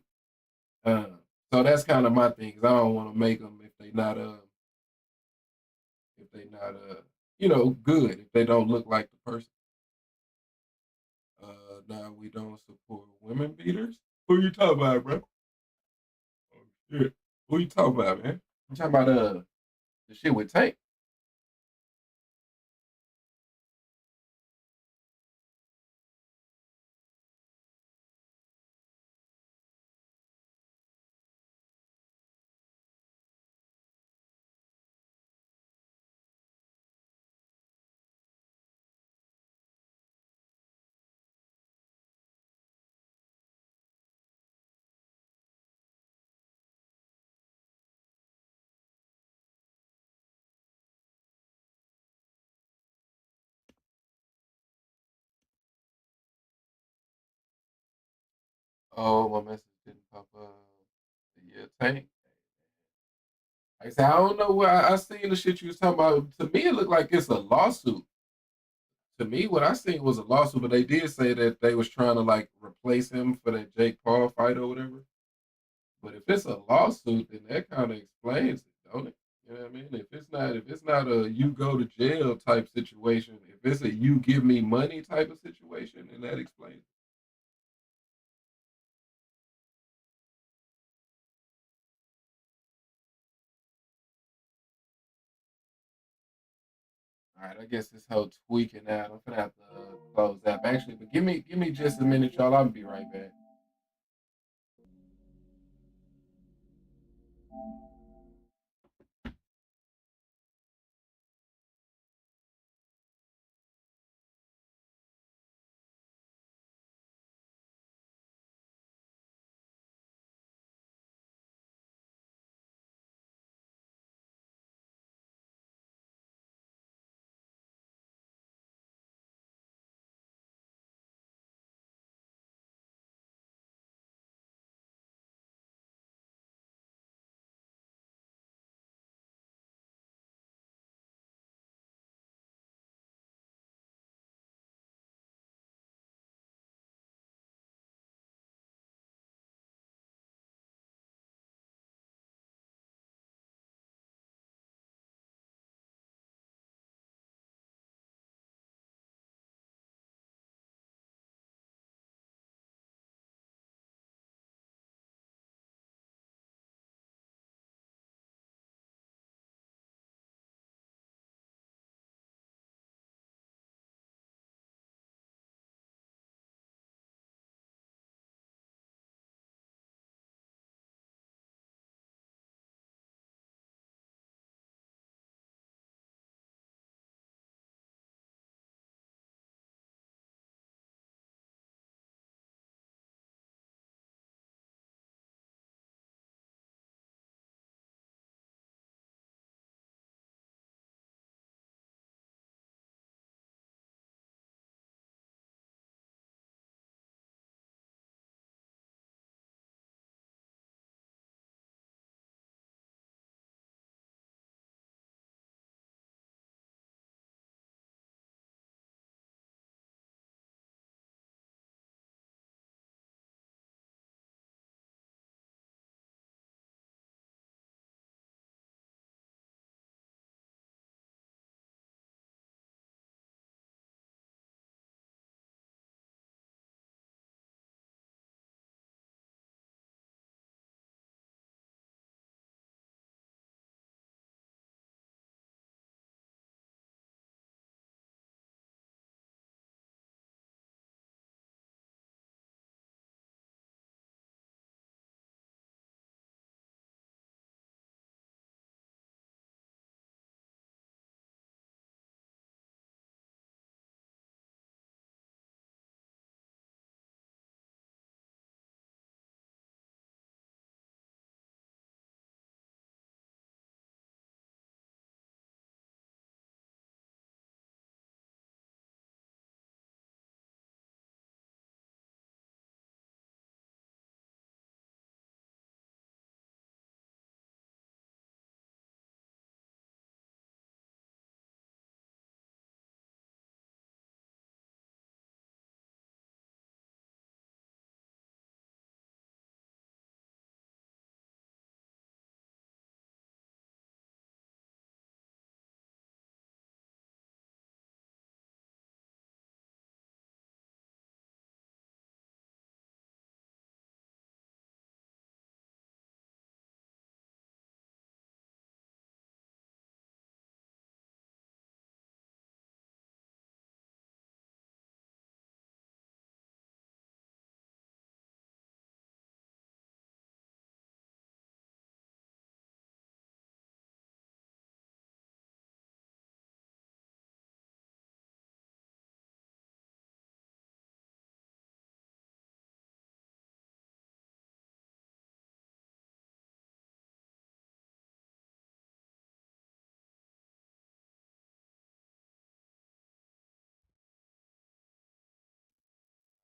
Uh, so that's kind of my thing. Cause I don't want to make them if they not good, if they don't look like the person. Now we don't support women beaters. Who you talking about, bro? Oh, shit. Who you talking about, man? You talking about the shit with Tank? Oh, my message didn't pop up. Yeah, Tank. Like I said, I don't know where I seen the shit you was talking about. To me, it looked like it's a lawsuit. To me, what I seen was a lawsuit, but they did say that they was trying to like replace him for that Jake Paul fight or whatever. But if it's a lawsuit, then that kind of explains it, don't it? You know what I mean? If it's not a you go to jail type situation, if it's a you give me money type of situation, then that explains it. All right, I guess this whole tweaking out. I'm gonna have to close that. Actually, but give me just a minute, y'all. I'll be right back.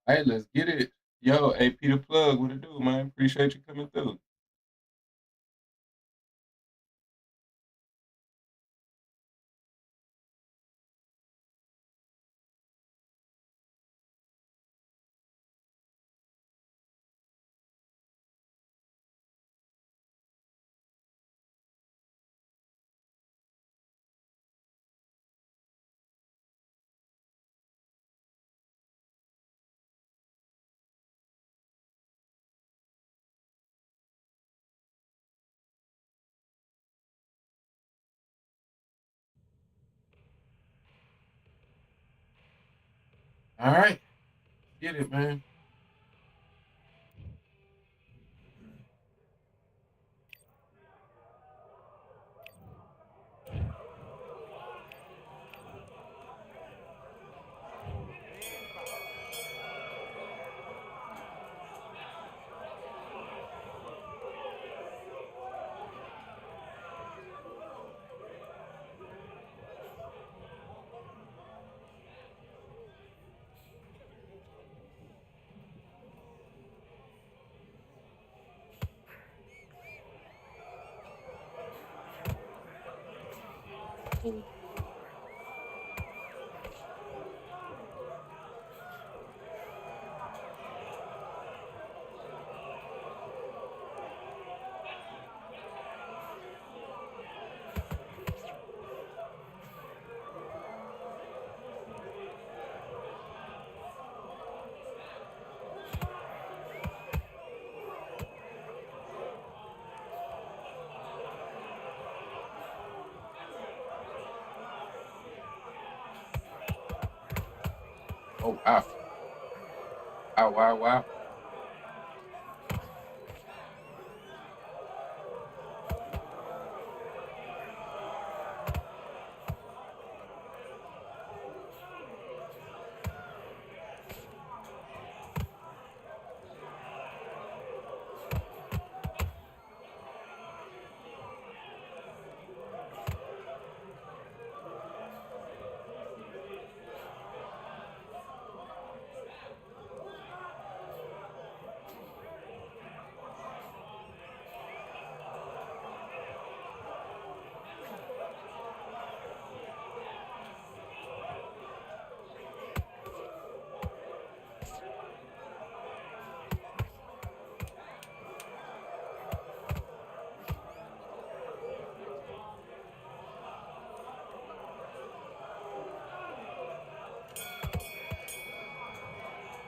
Hey, let's get it. Yo, AP the plug, what it do, man? Appreciate you coming through. All right, get it, man. Oh, wow. Wow, wow, wow.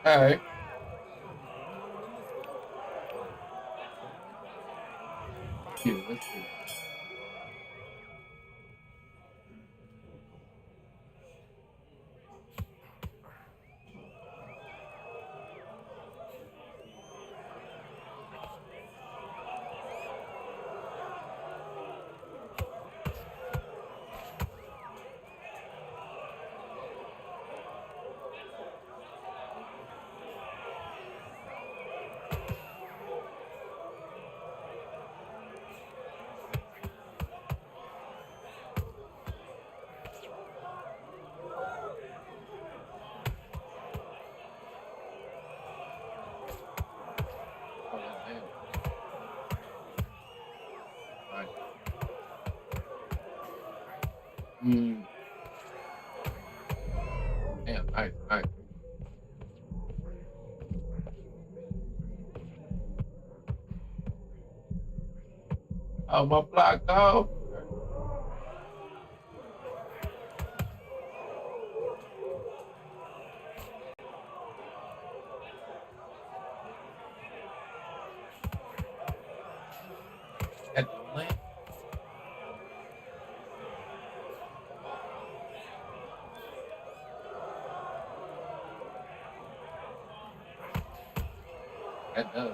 All right. Get it, let's get it. Oh, that's damn. All right. Damn, nice, nice. Oh, my block, dog. That don't land. That does.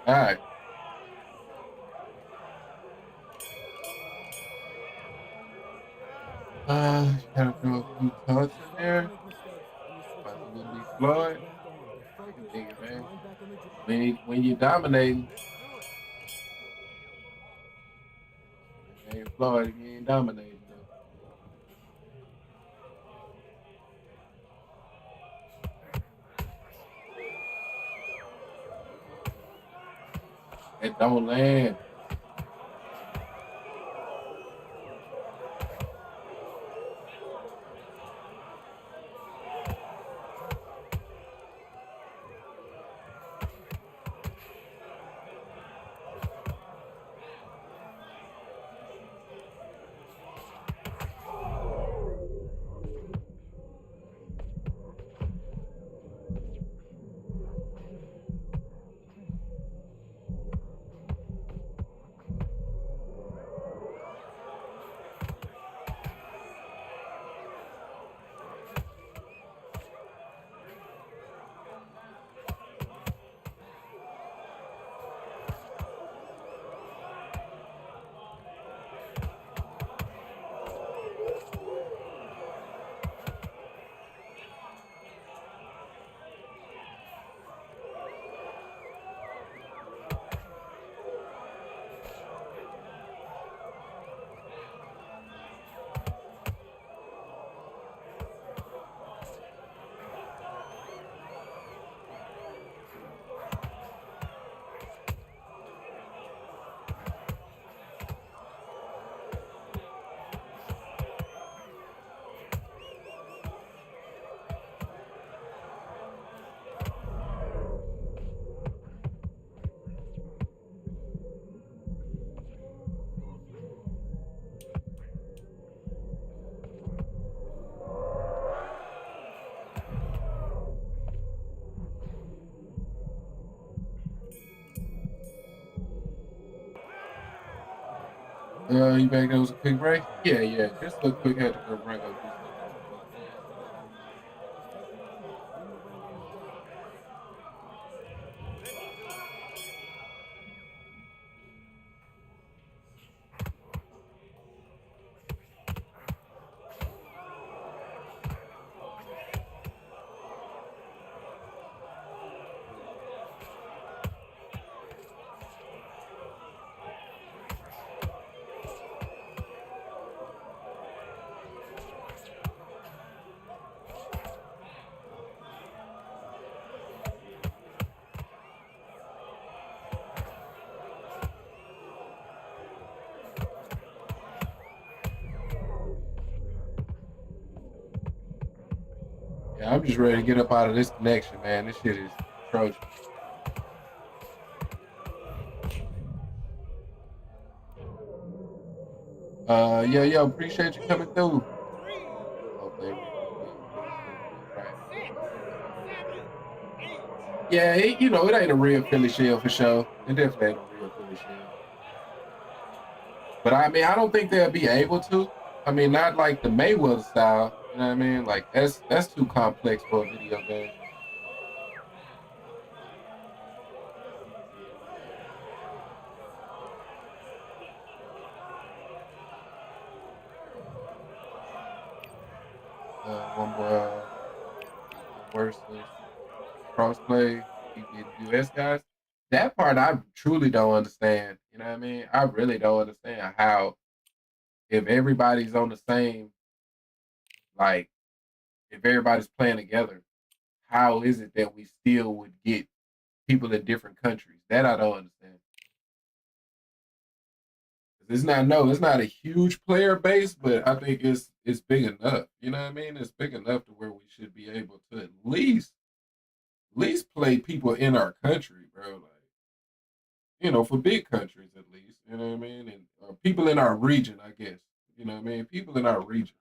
All right. Gotta throw a few taunts in there. Might as well be Floyd. I can dig it, man. When you dominating, it ain't Floyd if you ain't dominating though. It don't land. You back there was a quick break? Yeah. Just a quick had to go run go do something real quick. Yeah, I'm just ready to get up out of this connection, man. This shit is atrocious. Yeah, appreciate you coming through. Hopefully everything good. Right. 6, 7, 8. Yeah, it ain't a real Philly Shield for sure. It definitely ain't a real Philly Shield. But I mean, I don't think they'll be able to. I mean, not like the Mayweather style. You know what I mean? Like that's too complex for a video game. One more versus crossplay. Keep getting US guys. That part I truly don't understand. You know what I mean? I really don't understand how if everybody's on the same, like if everybody's playing together, how is it that we still would get people in different countries? That I don't understand. It's not a huge player base, but I think it's big enough. You know what I mean? It's big enough to where we should be able to at least play people in our country, bro. Like, for big countries at least. You know what I mean? And people in our region, I guess. You know what I mean? People in our region.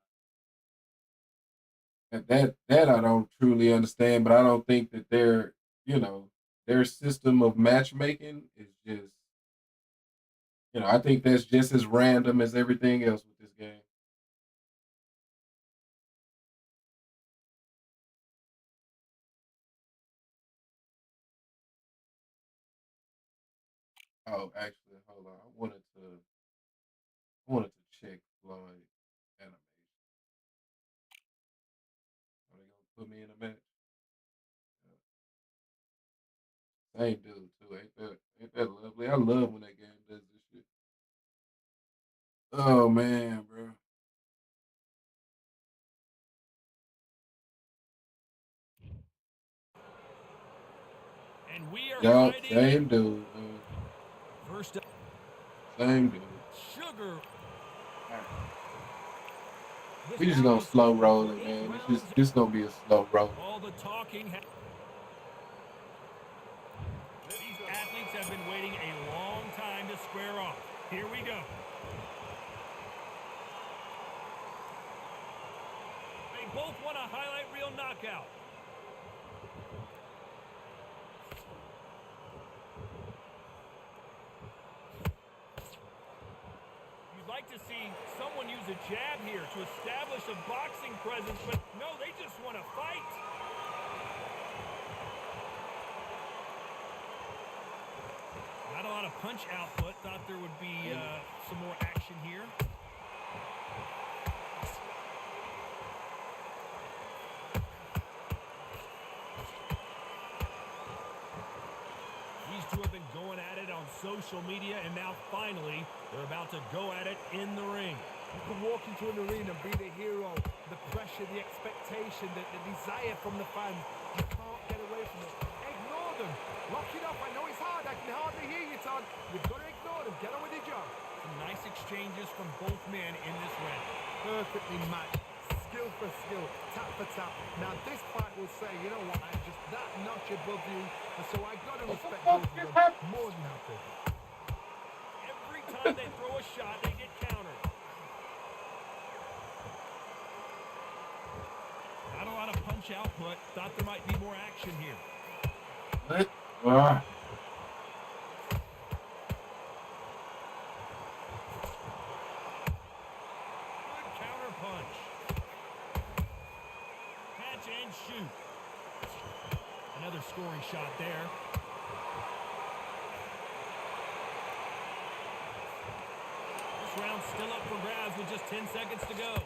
That I don't truly understand, but I don't think that their system of matchmaking is just I think that's just as random as everything else with this game. Oh, actually, hold on. I wanted to check Floyd animation. Are they gonna put me in a match? Yeah. Same dude too. Ain't that lovely? I love when that game does this shit. Oh man, bro. And we are Yup, fighting same dude, man. first up. Same dude. Sugar. All right. This We just battle gonna is slow scheduled roll for it, 8 man. rounds. This gonna be a slow roll. All the talking. These athletes have been waiting a long time to square off. Here we go. They both want a highlight reel knockout. You'd like to see someone use a jab here to establish a boxing presence, but no, they just want to fight. Not a lot of punch output. Thought there would be some more action here. These two have been going at it on social media, and now finally they're about to go at it in the ring. You can walk into an arena and be the hero. The pressure, the expectation, the desire from the fans. You can't get away from it. Ignore them. Lock it up. I know it's hard. I can hardly hear you, Todd. You've got to ignore them. Get on with your job. Some nice exchanges from both men in this round. Perfectly matched. Skill for skill. Tap for tap. Now this fight will say, you know what, I'm just that notch above you. And so I got to respect both of them. More than happy. Every time they throw a shot, they get countered. Not a lot of punch output. Thought there might be more action here. What? Good counter punch. Catch and shoot. Another scoring shot there. This round's still up for grabs with just 10 seconds to go.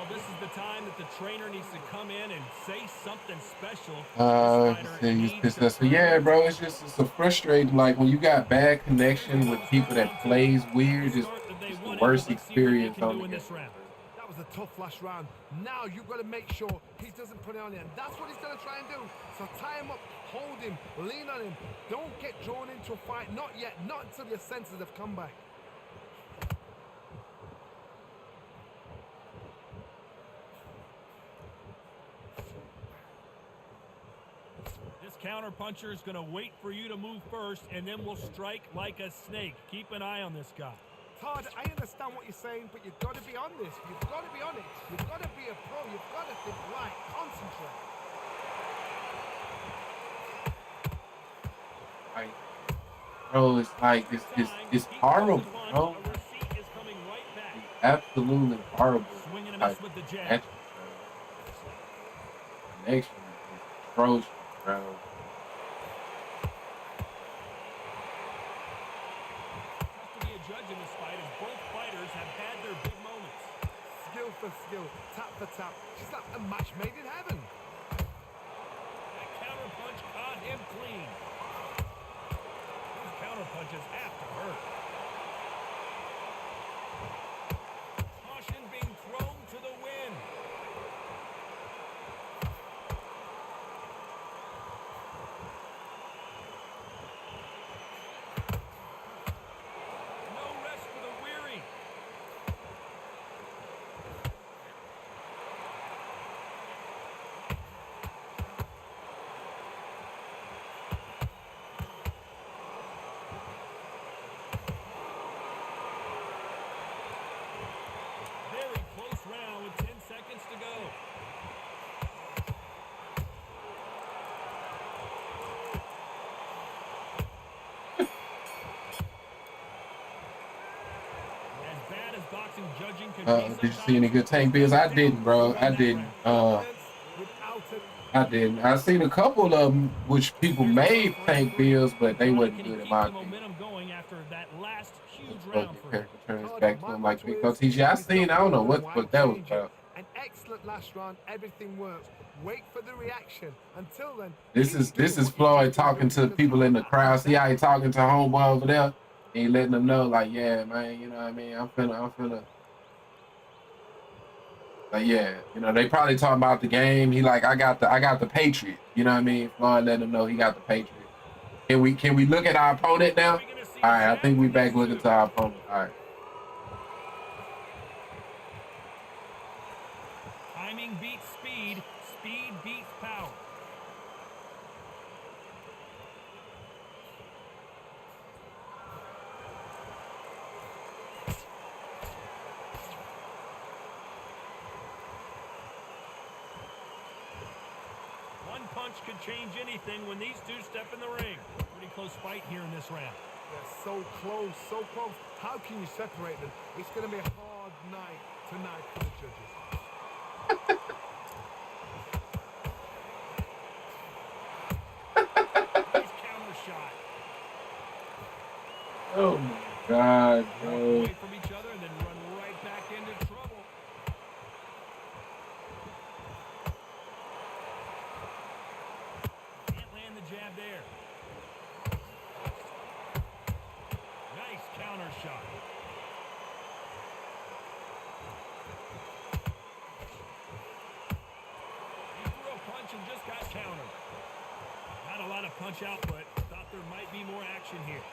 This is the time that the trainer needs to come in and say something special. So yeah, bro, it's so frustrating. Like when you got bad connection with people that plays weird, it's the worst experience on the game. That was a tough last round. Now you've got to make sure he doesn't put it on you, and that's what he's going to try and do. So tie him up, hold him, lean on him. Don't get drawn into a fight. Not yet. Not until your senses have come back. Counterpuncher is going to wait for you to move first, and then we'll strike like a snake. Keep an eye on this guy. Todd, I understand what you're saying, but you've got to be on this. You've got to be on it. You've got to be a pro. You've got to think right. Concentrate. Like, bro, it's like it's horrible, bro. It's absolutely horrible. Swinging a miss with the jab. Connection is atrocious, bro. Judge in this fight as both fighters have had their big moments. Skill for skill, tap for tap. She's like a match made in heaven. That counter punch caught him clean. Those counter punches have to hurt. Caution being thrown to the wind. decent Did you see any good tank builds? I didn't, bro. I didn't. Without a I didn't. I seen a couple of them which people Here's the made referee. tank builds, but they Johnny, wasn't can he good in keep my the opinion. momentum going after that last huge Go round get for him? character turns Todd, back to my him like motto Big is, Coach TG. I if it's seen. not I don't know broken, what why that was change it? about. An excellent last round, everything works. Wait for the reaction. Until then, This keep is doing what Floyd you've been talking doing to because people in the at crowd. See that how he talking to homeboy over there? He letting them know, like, yeah, man, you know what I mean? I'm finna. Like, yeah, you know, they probably talking about the game. He like, I got the Patriot. You know what I mean? Floyd letting them know he got the Patriot. Can we look at our opponent Are now? we going to see All a right, I jab think we from back these looking two? to our opponent. All right. Timing beats speed. Speed beats power. One punch could change anything when these two step in the ring. Pretty close fight here in this round. they're so close, so close. How can you separate them? It's going to be a hard night tonight for the judges. Nice counter shot. Oh my God, Walk bro. away from each other and then run right back into trouble. Can't land the jab there. Nice counter shot. He threw a punch and just got countered. Not a lot of punch output. Thought there might be more action here.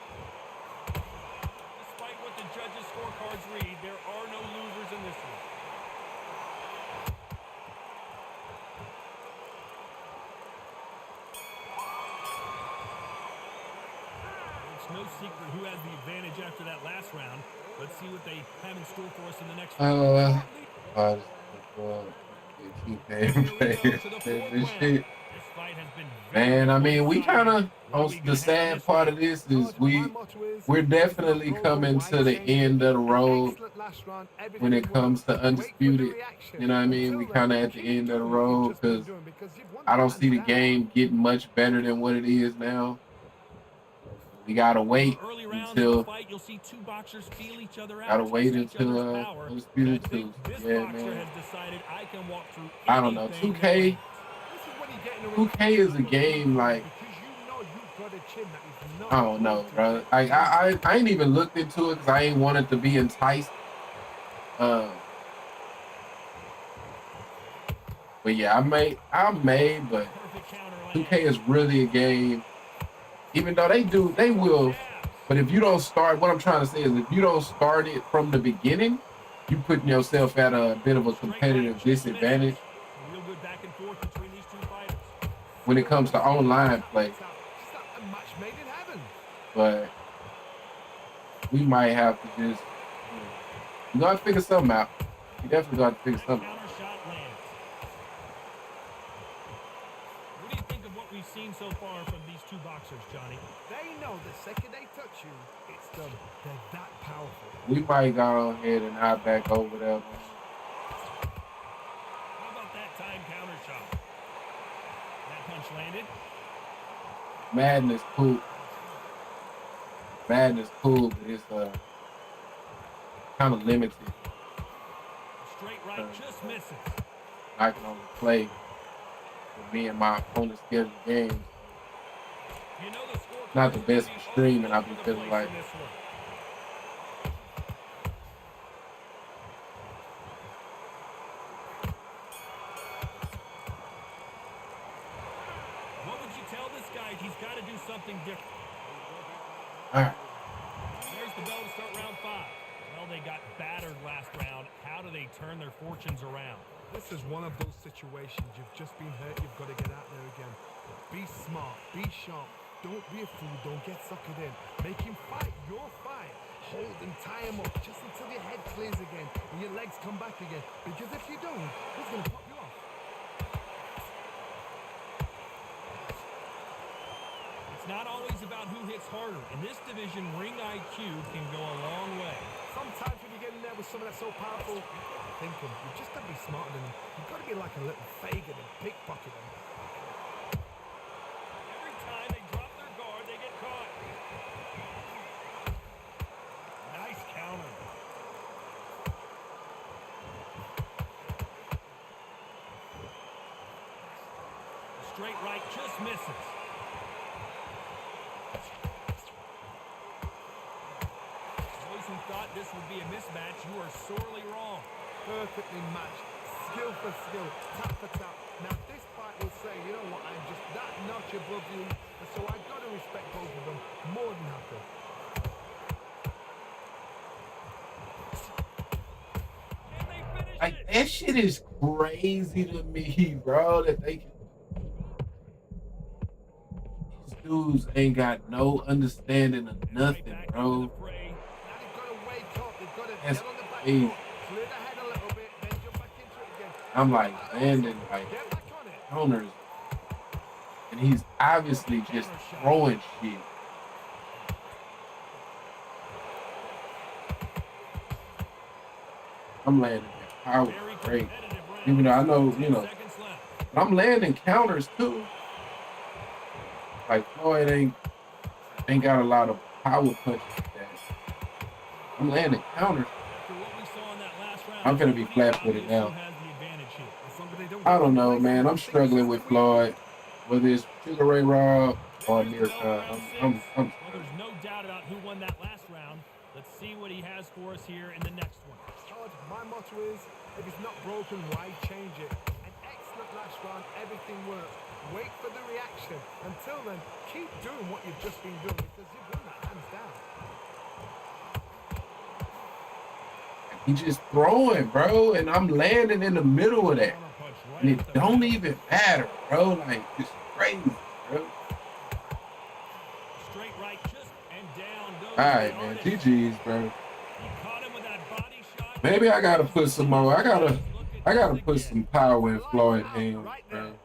Despite what the judges' scorecards read, there are no losers in this one. It's no secret who has the advantage after that last round. Let's see what they have in store for us in the next round. This shit. This fight has been Man, I mean, we kind of. What do we The got ahead in sad this part one? of this is Todd, my motto is, we're if it's not definitely broken, coming why to the change it? end of the An road excellent last round, when it everything comes works. to Wait for the undisputed. reaction. You know what I mean? Until We then, kind of at the keep end of the doing what you've road just been because doing because you've won I the don't match see the now. game getting much better than what it is now. We gotta wait Early rounds of the until fight, you'll see two boxers feel each other out, gotta test wait each other's until power. undisputed And I think two. this Yeah, boxer man. has decided I can walk through I don't know. anything. 2K. This is when you get in a ring 2K is a game like because you know you've got a chin that is not I don't know, going to bro. take Like I ain't even looked into it because I ain't wanted to be enticed. But yeah, I may, but Perfect counter 2K land. is really a game. Even though they will. Jabs. But if you don't start, what I'm trying to say is if you don't start it from the beginning, you putting yourself at a bit of a Straight right competitive just misses. disadvantage Real good back and forth between these two fighters. when it comes to online play. It's like a match made in heaven. But we might have to just, we gotta figure something out. We definitely gotta figure That something out. counter shot lands. What do you think of what we've seen so far from these two boxers, Johnny? They know the second they touch you, it's done. They're that powerful. We might go ahead and hop back over there. How about that time counter shot? That punch landed. Madness cool. Madness cool, but it's kind of limited. Straight right just misses. I can only play with me and my opponent's scheduled games. You know the score Not the best for streaming, I'll be feeling like. What would you tell this guy? He's got to do something different. All right. There's the bell to start round 5. Well, they got battered last round. How do they turn their fortunes around? This is one of those situations. You've just been hurt. You've got to get out there again. Be smart. Be sharp. Don't be a fool. Don't get suckered in. Make him fight your fight. Hold and tie him up just until your head clears again and your legs come back again. Because if you don't, he's going to pop you off. It's not always about who hits harder. In this division, ring IQ can go a long way. Sometimes when you get in there there with something that's so powerful, thinking, you've just got to be smarter than him. You've got to be like a little Fagin and pickpocket him. Every time they drop their guard, they get caught. Nice counter. Straight right just misses. Those who thought this would be a mismatch, you are sorely wrong. Perfectly matched, skill for skill, tap for tap. Now this fight will say, you know what, I'm just that notch above you, and so I've got to respect both of them more than happy. Can they finish Like it? that shit is crazy to me, bro. That they can. These dudes ain't got no understanding of And right nothing, back into bro. the fray. Now they've got to wake up, they've got to That's get on the back crazy. foot, clear the head a little bit, then jump back into it again. I'm like Also, landing like get back on it. counters, and he's obviously Perfect just counter shot. throwing shit. I'm landing that power Very great. competitive round. Even though I know, 10 seconds left. but I'm landing counters too. Like Floyd ain't got a lot of power punches that I'm landing counters. After what we saw in that last round, I'm gonna it's be pretty flat-footed obvious now. who has the advantage here. As long as they don't I get don't know, complacent, man. I I'm think this struggling is with the week. Floyd, whether it's Sugar Ray Rob or There's the Amir bell Khan. for round 6. I'm Well, struggling. there's no doubt about who won that last round. Let's see what he has for us here in the next one. Todd, my motto is, if it's not broken, why change it? An excellent last round, everything worked. Wait for the reaction. Until then, keep doing what you've just been doing because you've won that hands down. He just throwing, bro, and I'm landing in the middle of that. Counter punch right And up it the don't middle. even matter, bro. Like, it's crazy, bro. Straight right just and down goes All the right, man. artist. GG's, bro. He caught him with that body shot. Maybe I gotta put some more. I gotta Look at this put again. some power in Lights Floyd out hands, right bro. there.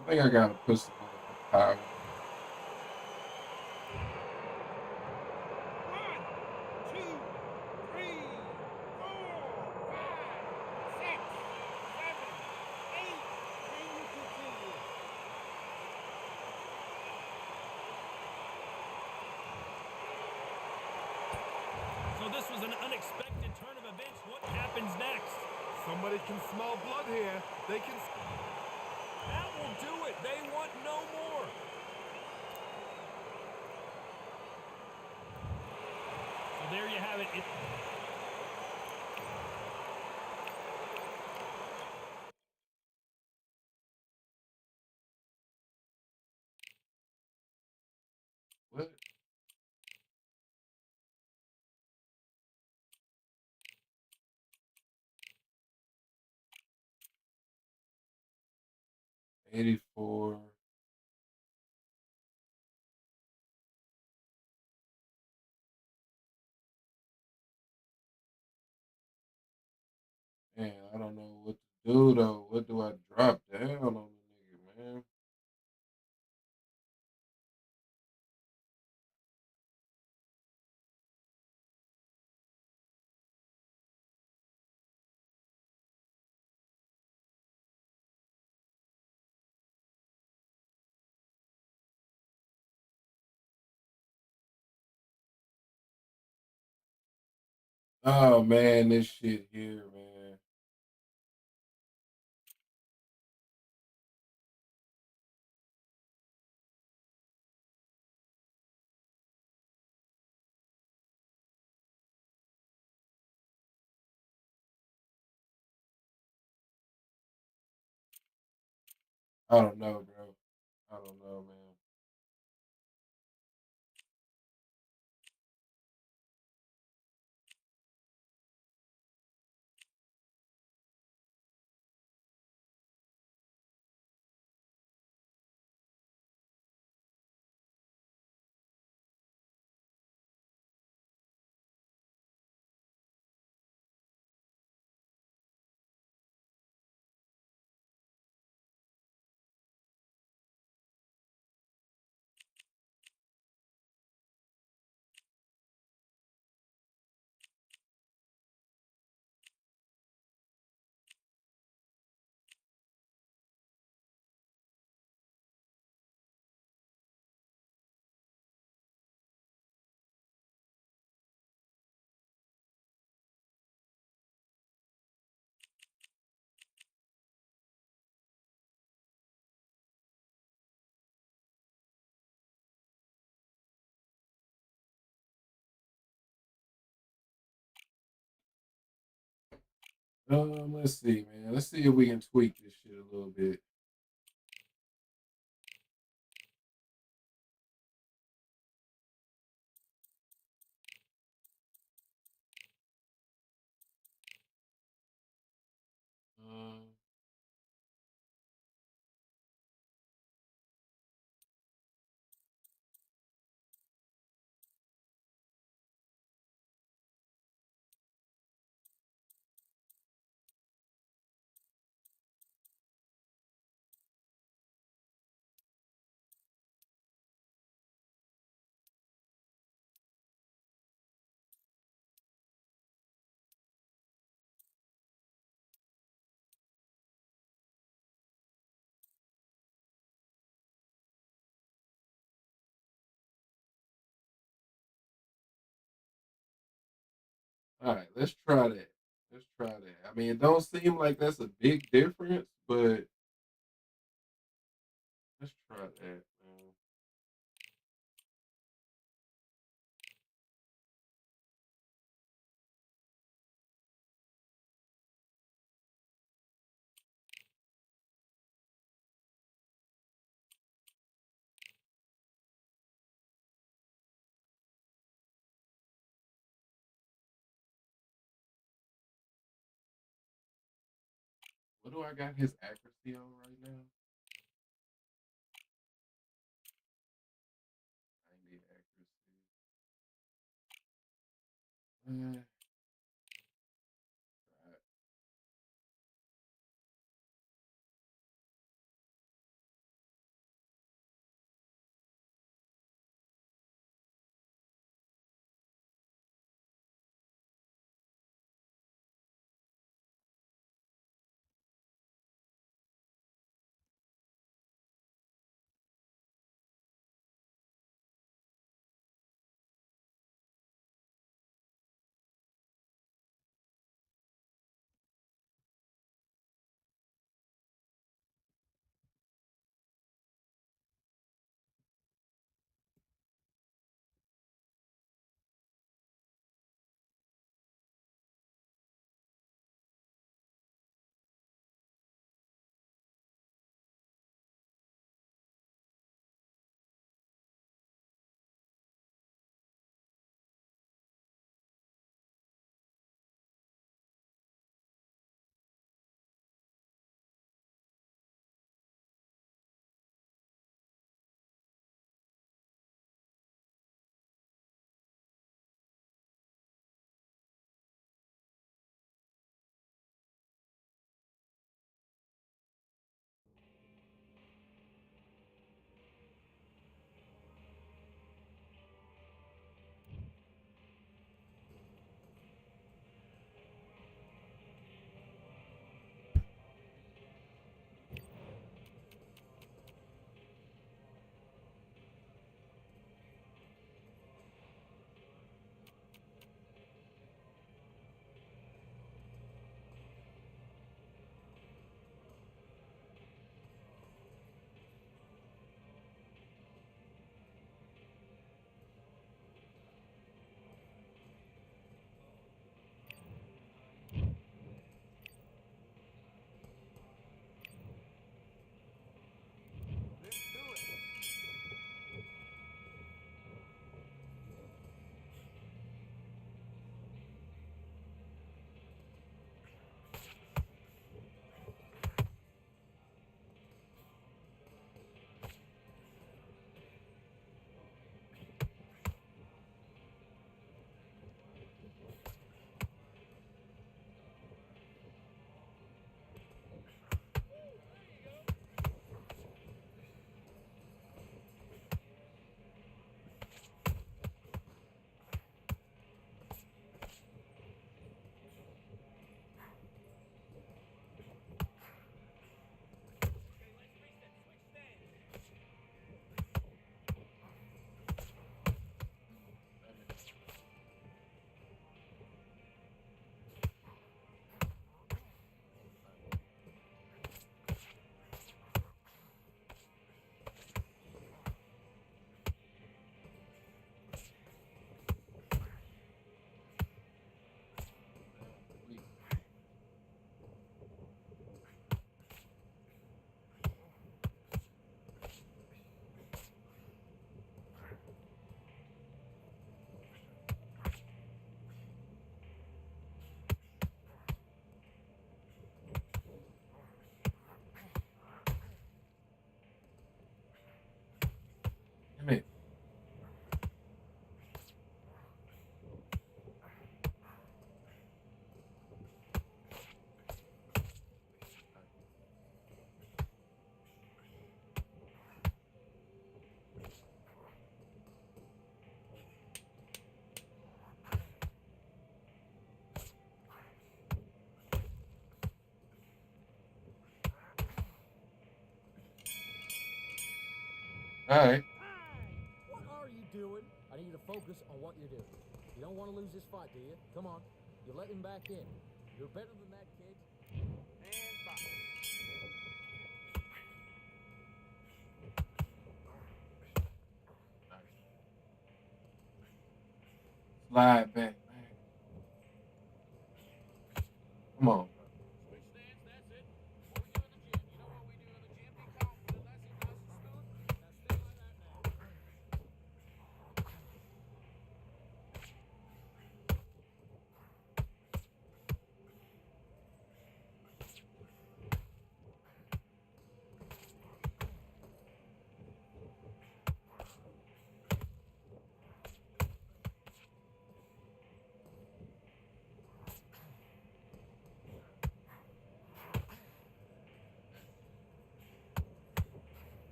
I think I gotta put some more power. 1, 2, 3, 4, 5, 6, 7, 8. Can you continue? So this was an unexpected turn of events. What happens next? Somebody can smell blood here. They can... That will do it. They want no more. So there you have it. What? $84. Man, I don't know what to do though. What do I drop down on the nigga, man? Oh man, this shit here, man. I don't know, bro. I don't know, man. Let's see, man. Let's see if we can tweak this shit a little bit. Uh, all right, let's try that. Let's try that. I mean, it don't seem like that's a big difference, but let's try that, man. What do I got his accuracy on right now? 90 accuracy. Right. All right. What are you doing? I need you to focus on what you're doing. You don't want to lose this fight, do you? Come on. You let him back in. You're better than that, kid. And box. Slide back, man. Come on. Switch stance, that's it. What we do in the gym. You know what we do in the gym? Be confident. That's it.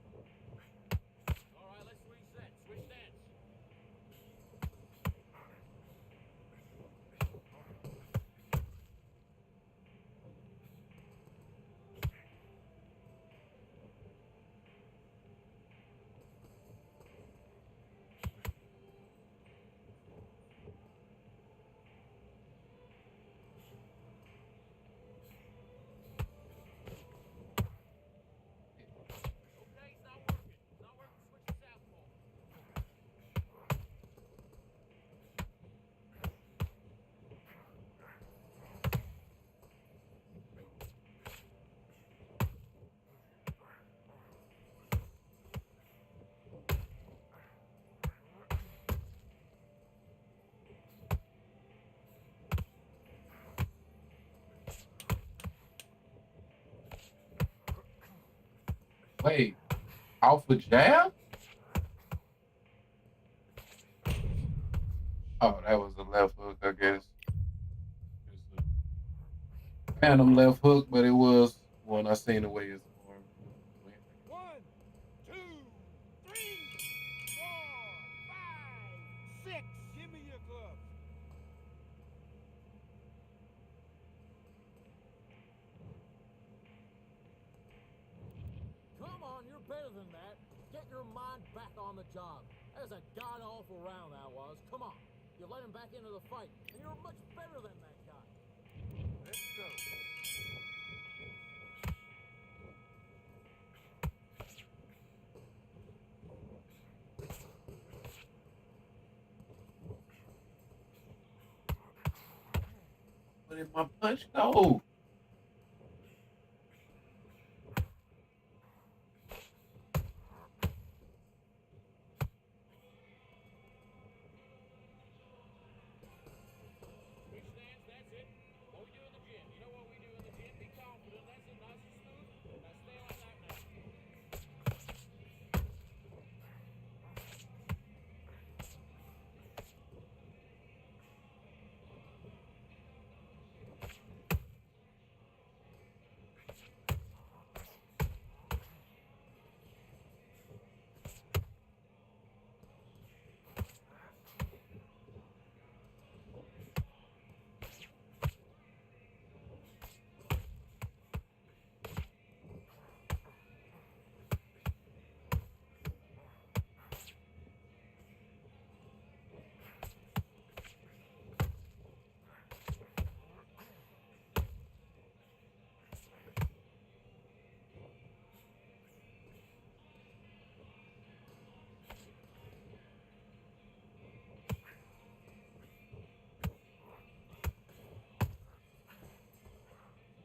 Nice and smooth. Now stay like that now. All right, let's reset. Switch stance. Okay, it's not working. It's not working. Switch to southpaw. Wait, off a jab? Oh, that was a left hook, I guess. Just a random left hook, but it was one I seen the way his arm went. 1, 2, 3, 4, 5, 6. Give me your gloves. Come on, you're better than that. Get your mind back on the job. That was a god-awful round, that was. Come on. You let him back into the fight, and you're much better than that guy. Let's go. Where did my punch go? Switch stance, that's it. What we do in the gym. You know what we do in the gym? Be confident. That's it. Nice and smooth. Now stay like that now.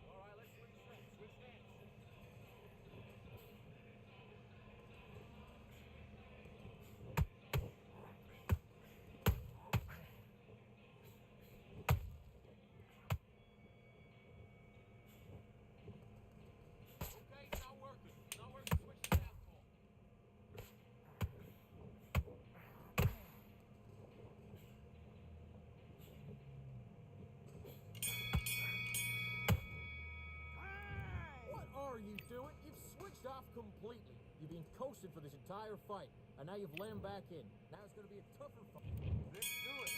All right, let's reset. Switch stance. Okay, it's not working. It's not working. Switch to southpaw. What are you doing? You've switched off completely. You've been coasted for this entire fight, and now you've let him back in. Now it's going to be a tougher fight. Let's do it.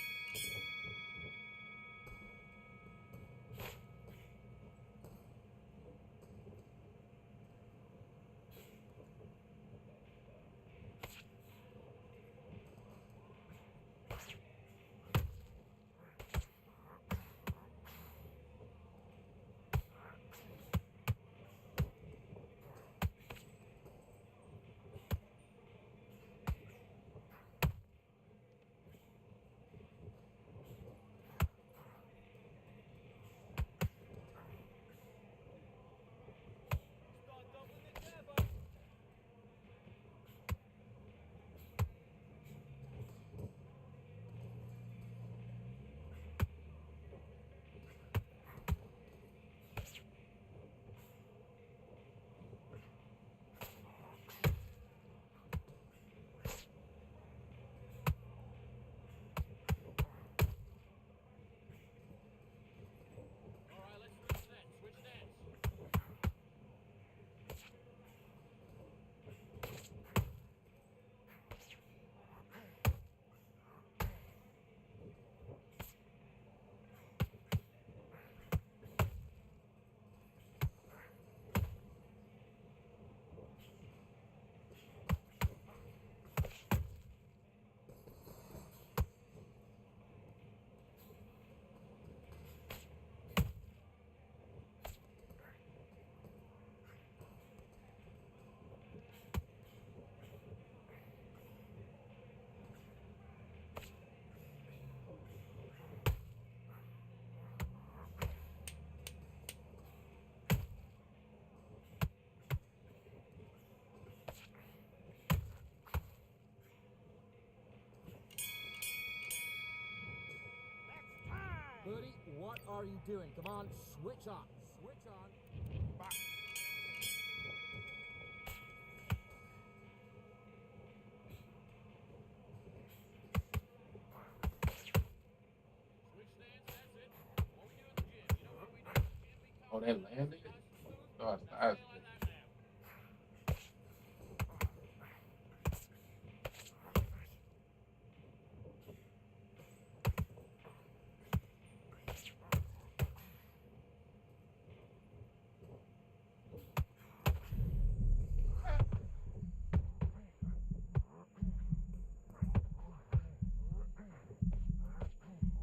are you doing? Come on, switch on. Switch on. Back. Switch stance, that's it. What we do in the gym. You know what we do in the gym? We Oh, count that nice landed? and smooth. Oh, it's Now nice. stay like that now.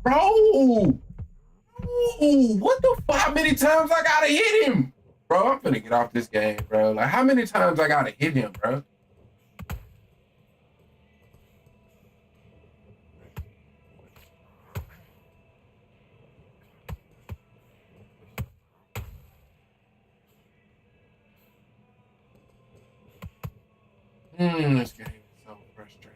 Bro! Ooh, what the fuck? How many times I gotta hit him? Bro, I'm finna get off this game, bro. Like, how many times I gotta hit him, bro? This game is so frustrating.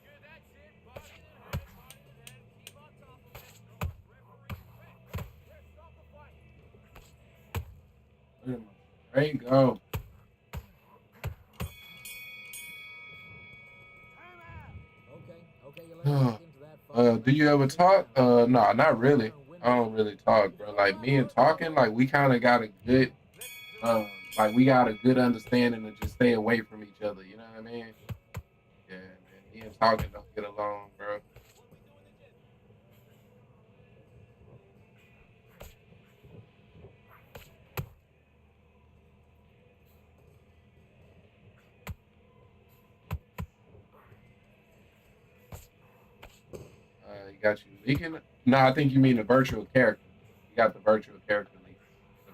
Good, that's it. Body and head, body and head. Keep on top of it. Referee, ref, stop the fight. There you go. Okay, you let him back into that fight. Do you ever talk? No, not really. I don't really talk, bro. Like me and talking, like we kind of got a good, like we got a good understanding of just stay away from each other. You know what I mean? Yeah, man. Me and talking don't get along, bro. You got you leaking? No, I think you mean the virtual character. You got the virtual character leak.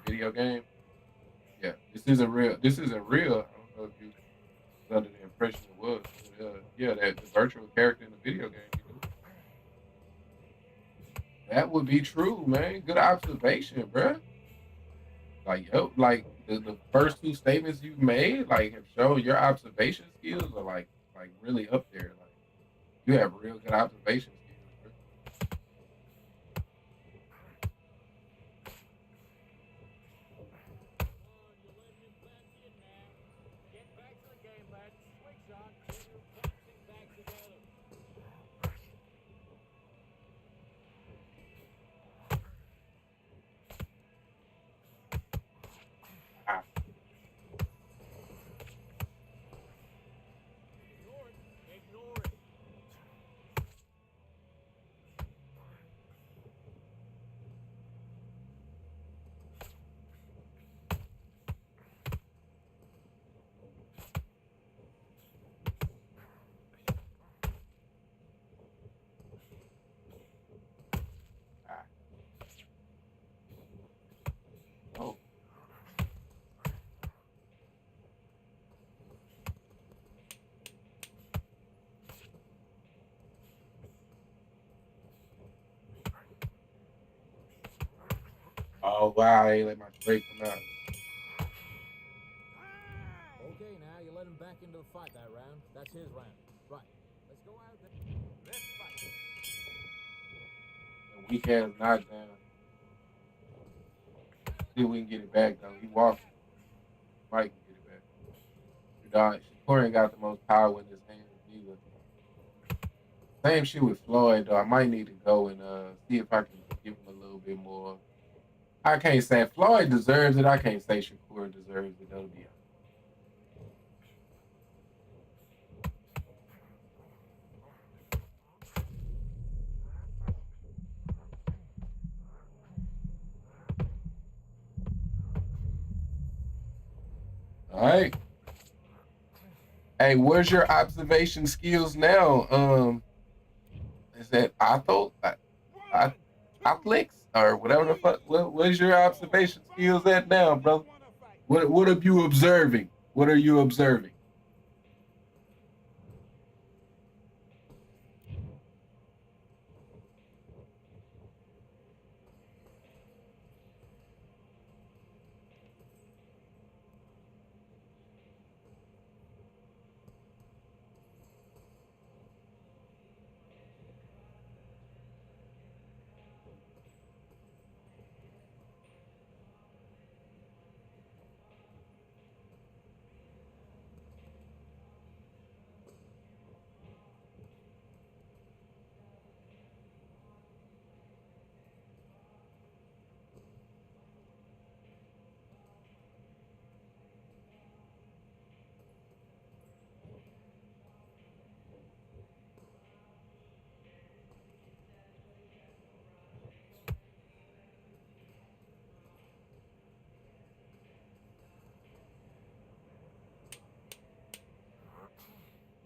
The video game. Yeah, this isn't real. This isn't real. I don't know if you was under the impression it was. But, yeah, that the virtual character in the video game. You do. That would be true, man. Good observation, bro. Like, yo, like the first two statements you made, like have shown your observation skills are like really up there. Like you have real good observation skills, bro. You're letting him back in now. Get back to the game, lad. Switch on. Get your boxing back together. Ah, Ignore it. Ignore it. ah. Oh, oh wow, they let my straight come out. Okay, now you let him back into the fight that round. That's his round. Right. Let's go out there. Let's fight. That weak ass knockdown. See if we can get it back though. He walking. Mike can get it back. Dog, Shakur ain't got the most power in his hands either. Same shit with Floyd though. I might need to go and see if I can give him a little bit more. I can't say Floyd deserves it. I can't say Shakur deserves it though, to be honest. All right. Hey, where's your observation skills now? Is that Athlix or whatever the fuck? Where's your observation skills at now, brother? What are you observing? What are you observing?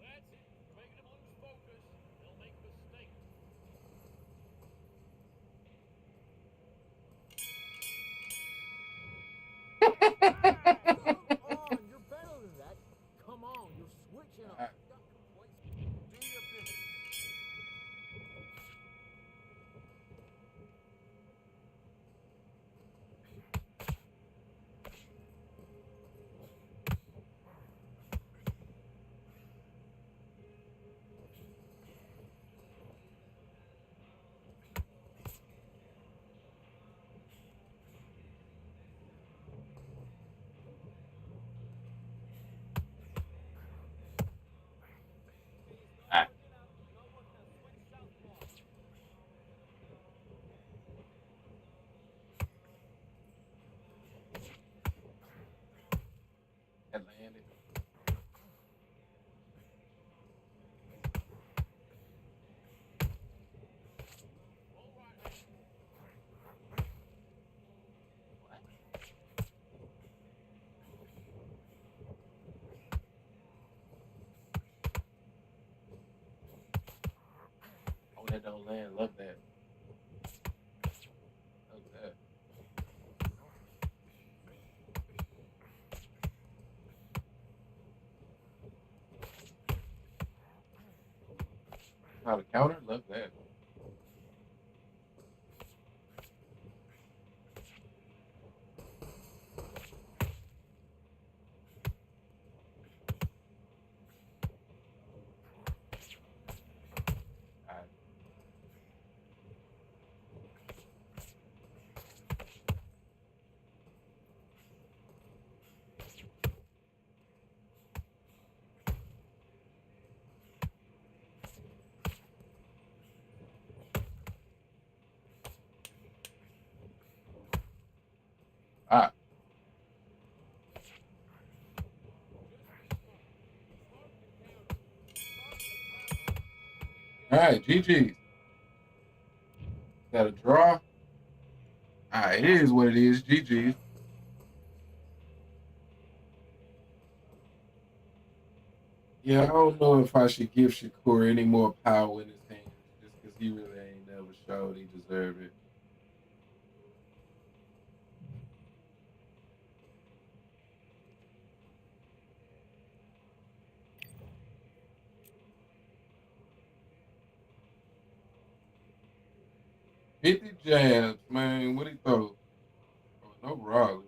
That's it. You're making them lose focus. They'll make mistakes. Come on, you're better than that. Come on, you're switching up. You got complacent. Do your business. Ah, that landed. What? Oh, that don't land. Love that. Love that. How to counter? Love that. All right. Ah. All right. GG. Got a draw. All right. It is what it is. GG. Yeah, I don't know if I should give Shakur any more power in his hands just because he really ain't never showed he deserved it. Fifty jabs, man. What he throw? Oh, no Rollins.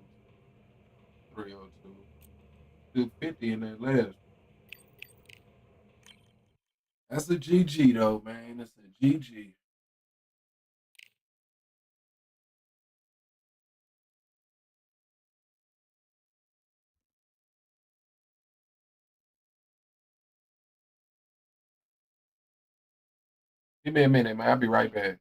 302. 250 in that last. That's a GG though, man. That's a GG. Give me a minute, man. I'll be right back.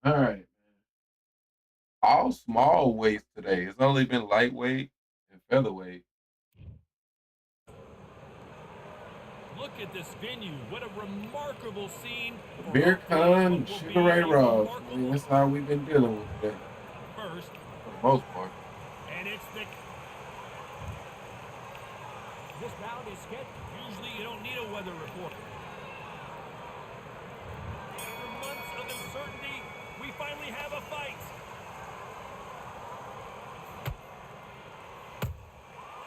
All right. All small weights today. It's only been lightweight and featherweight. Look at this venue. What a remarkable scene. For Beer hopefully con, what will Sugar be Ray a Ross. I remarkable mean, that's how we've been dealing with today, first. for the most part. And it's the... This bout is scheduled. Usually you don't need a weather report. After months of uncertainty, we finally have a fight.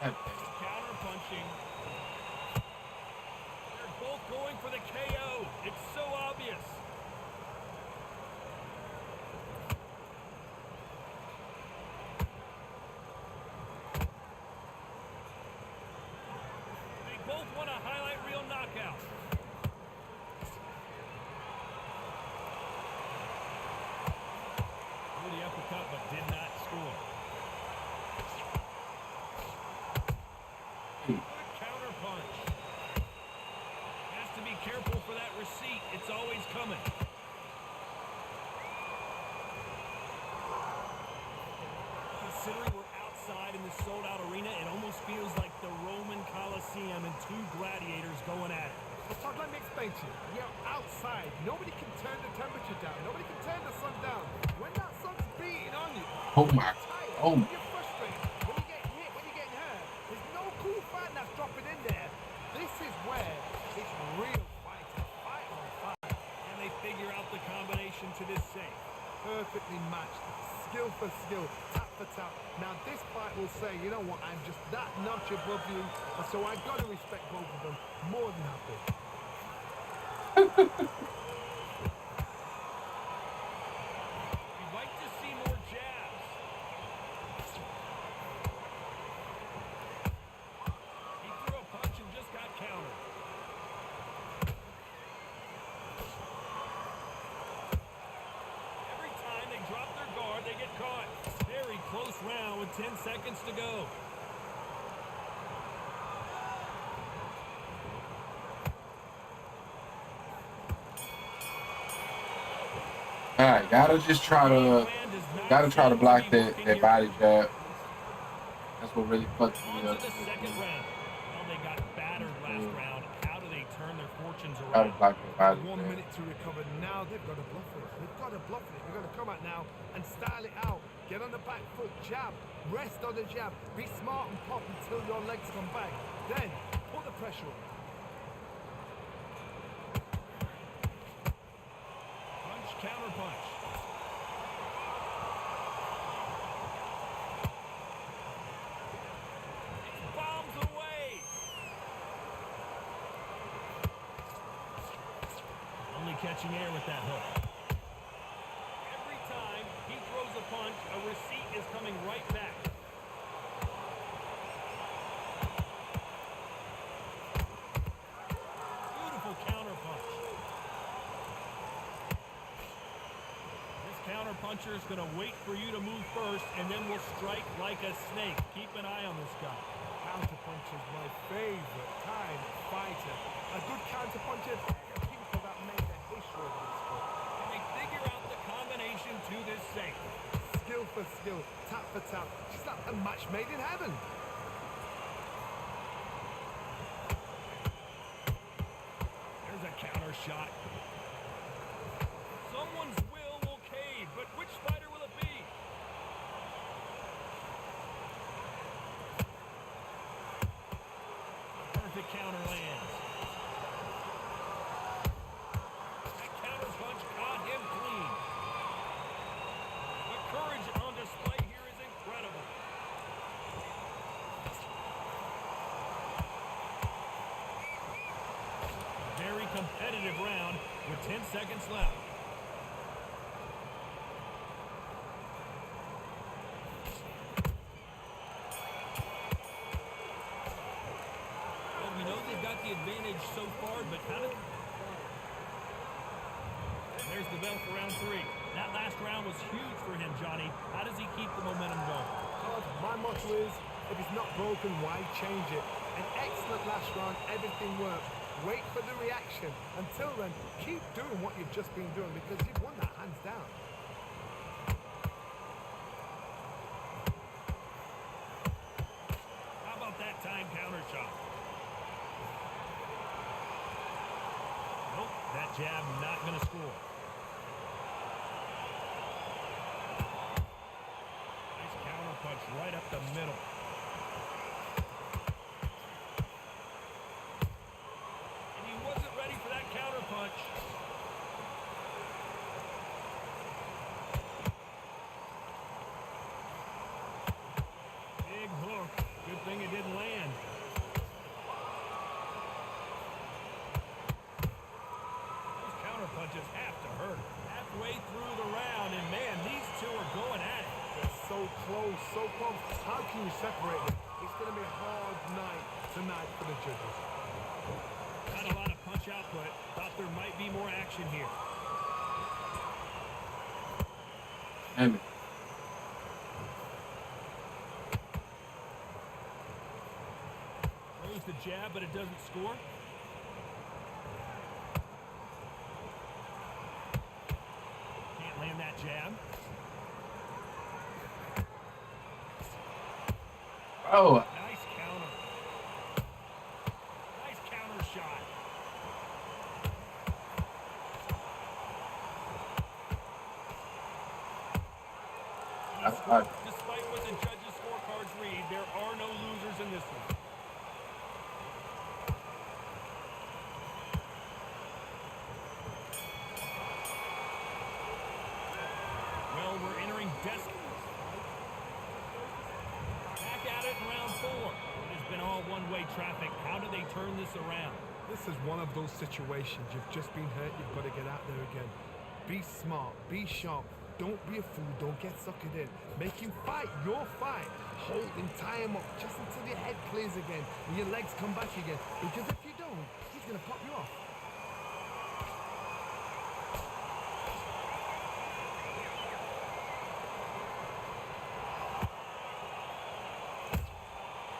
Counter punching. They're both going for the KO. It's so obvious. They both want a highlight reel knockout. Threw the uppercut but did not score. Good counter punch. Has to be careful for that receipt. It's always coming. Considering we're outside in this sold-out arena, it almost feels like the Roman Colosseum and two gladiators going at it. Well, Todd, let me explain to you. You're outside. Nobody can turn the temperature down. Nobody can turn the sun down. When that sun's beating on you, Oh my! you're tired, Oh, when you're frustrated, when you're getting hit, when you're getting hurt, there's no cool fight that's dropping in there. This is where it's real fight on fight. And they figure out the combination to this safe. Perfectly matched, skill for skill, tap for tap. Now this fight will say, you know what, I'm just that notch above you, and so I've got to respect both of them more than happy. We'd like to see more jabs. He threw a punch and just got countered. Every time they drop their guard, they get caught. Very close round with 10 seconds to go. all right. Gotta just try to, block that body jab. That's what really fucks On me to up. the second round. Well, they got battered last round. How do they turn their fortunes Gotta around? block that body 1 jab. minute to recover. Now they've got to bluff it. They've got to bluff it. They've got to come out now and style it out. Get on the back foot, jab, rest on the jab. Be smart and pop until your legs come back. Then put the pressure on. Punch, counter punch. Bombs away. Only catching air with that hook. Every time he throws a punch, a receipt is coming right back. Beautiful counter punch. This counter puncher is going to wait for you to move first and then will strike like a snake. Keep an eye on this guy. Counter punch is my favorite kind of fighter. A good counter puncher, people that made a history of this sport. And they figure out the combination to this safe. Skill for skill, tap for tap. Just like a match made in heaven. There's a counter shot. Someone's will cave, but which fighter will it be? Perfect counter lands. That counter punch caught him clean. The courage on display here is incredible. Very competitive round with 10 seconds left. Well, we know they've got the advantage so far, but how did... There's the bell for round 3. That last round was huge for him, Johnny. How does he keep the momentum going? Todd, my motto is, if it's not broken, why change it? An excellent last round, everything worked. Wait for the reaction. Until then, keep doing what you've just been doing because you've won that hands down. That jab not going to score. Nice counter punch right up the middle. And he wasn't ready for that counter punch. Big hook. Good thing it didn't land. Those counter punches have to hurt. Halfway through the round, and man, these two are going at it. They're so close, so close. How can you separate them? It's going to be a hard night tonight for the judges. Not a lot of punch output. Thought there might be more action here. Damn it. Throws the jab, but it doesn't score. Can't land that jab. Oh, Nice counter. Nice counter shot. that's hard. Despite what the judges' scorecards read, there are no losers in this one. Well, we're entering back at it in round 4. It has been all one-way traffic. How do they turn this around? This is one of those situations. You've just been hurt. You've got to get out there again. Be smart. Be sharp. Don't be a fool. Don't get suckered in. Make him fight your fight. Hold him, tie him up just until your head clears again and your legs come back again. Because if you don't, he's going to pop you off.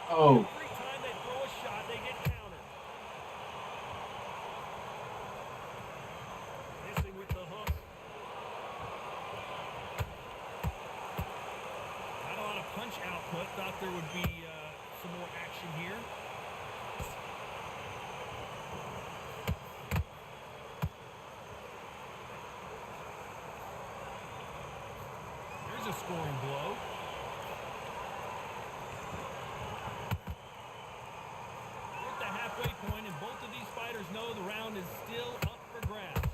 Oh, Every time they throw a shot, they get countered. Missing with the hook. Not a lot of punch output. Thought there would be some more action here. Here's a scoring blow. We're at the halfway point, and both of these fighters know the round is still up for grabs.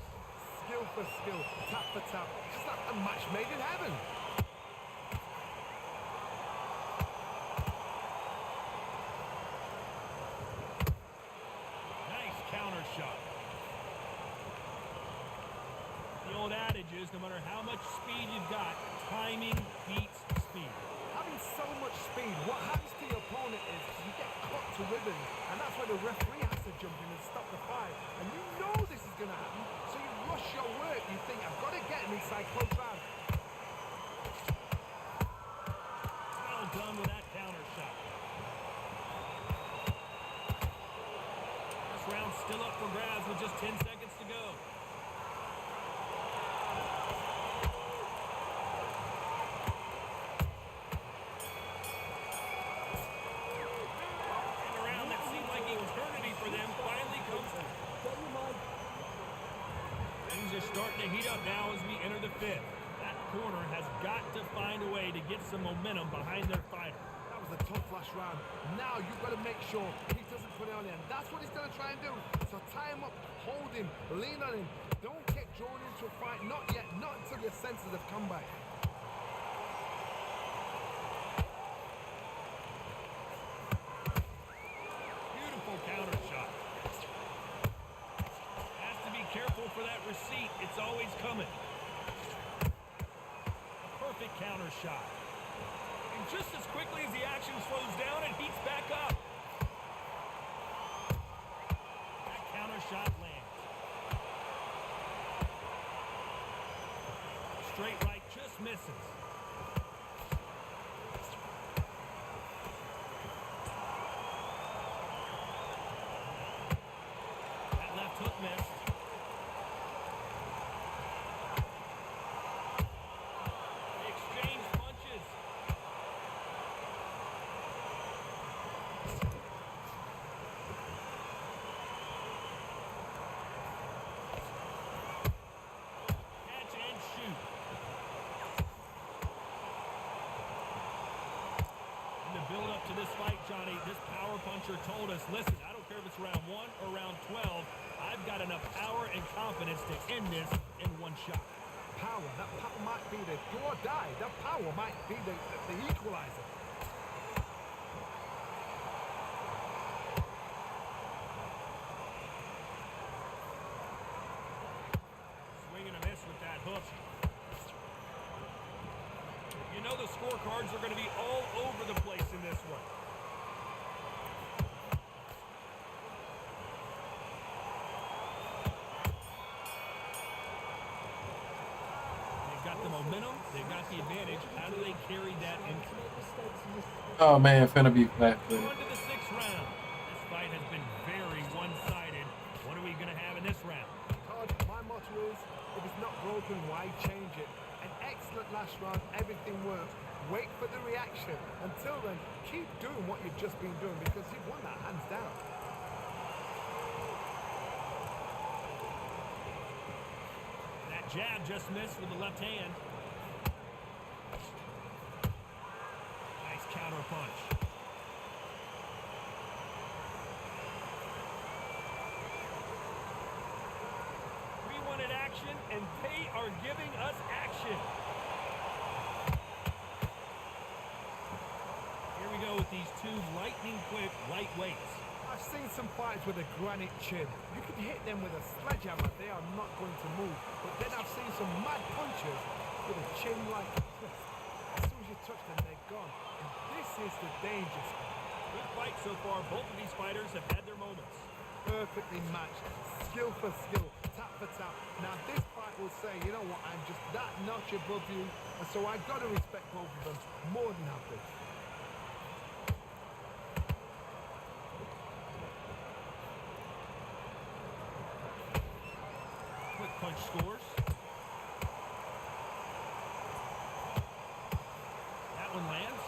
Skill for skill, tap for tap. Just like a match made in heaven. Nice counter shot. The old adage is no matter how much speed you've got, timing beats speed. Having so much speed, what happens to your opponent is you get cut to ribbons, and that's why the referee has to jump in and stop the fight. And you know this is going to happen, so you rush your work. You think, I've got to get him inside close round. Well done with that counter shot. This round's still up for grabs with just 10 seconds to go. And a round that seemed like eternity for them finally comes to. Things are starting to heat up now as we enter the 5th. That corner has got to find a way to get some momentum behind their fighter. That was a tough last round. Now you've got to make sure he doesn't put it on him. That's what he's going to try and do. So tie him up, hold him, lean on him. Don't get drawn into a fight. Not yet. Not until your senses have come back. Beautiful counter shot. Has to be careful for that receipt. It's always coming. A perfect counter shot. And just as quickly as the action slows down, it heats back up. That counter shot lands. Straight right just misses. That left hook missed. They exchange punches. told us, listen, I don't care if it's round 1 or round 12, I've got enough power and confidence to end this in one shot. Power, that power might be the do or die. That power might be the equalizer. Swing and a miss with that hook. You know the scorecards are going to be all over the place in this one. They've got the momentum. They've got the advantage. How do they carry that into? Oh man, finna be flat On footed. to the 6th round. This fight has been very one-sided. What are we going to have in this round? Todd, my motto is, if it's not broken, why change it? An excellent last round, everything works. Wait for the reaction. Until then, keep doing what you've just been doing because you've won that hands down. That jab just missed with the left hand. Nice counter punch. We wanted action, and they are giving us action. Here we go with these two lightning-quick lightweights. I've seen some fighters with a granite chin. You can hit them with a sledgehammer, they are not going to move. But then I've seen some mad punchers with a chin like a twist. As soon as you touch them, they're gone. And this is the danger spot. Good fight so far. Both of these fighters have had their moments. Perfectly matched, skill for skill, tap for tap. Now this fight will say, you know what, I'm just that notch above you, and so I've got to respect both of them more than happy. Quick punch scores. That one lands.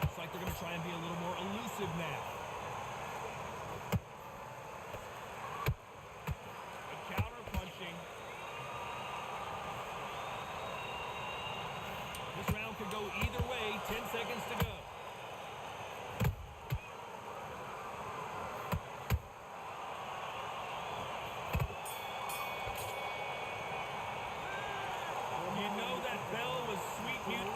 Looks like they're going to try and be a little more elusive now. Good counter punching. This round could go either way. 10 seconds to go. You know that bell was sweet music.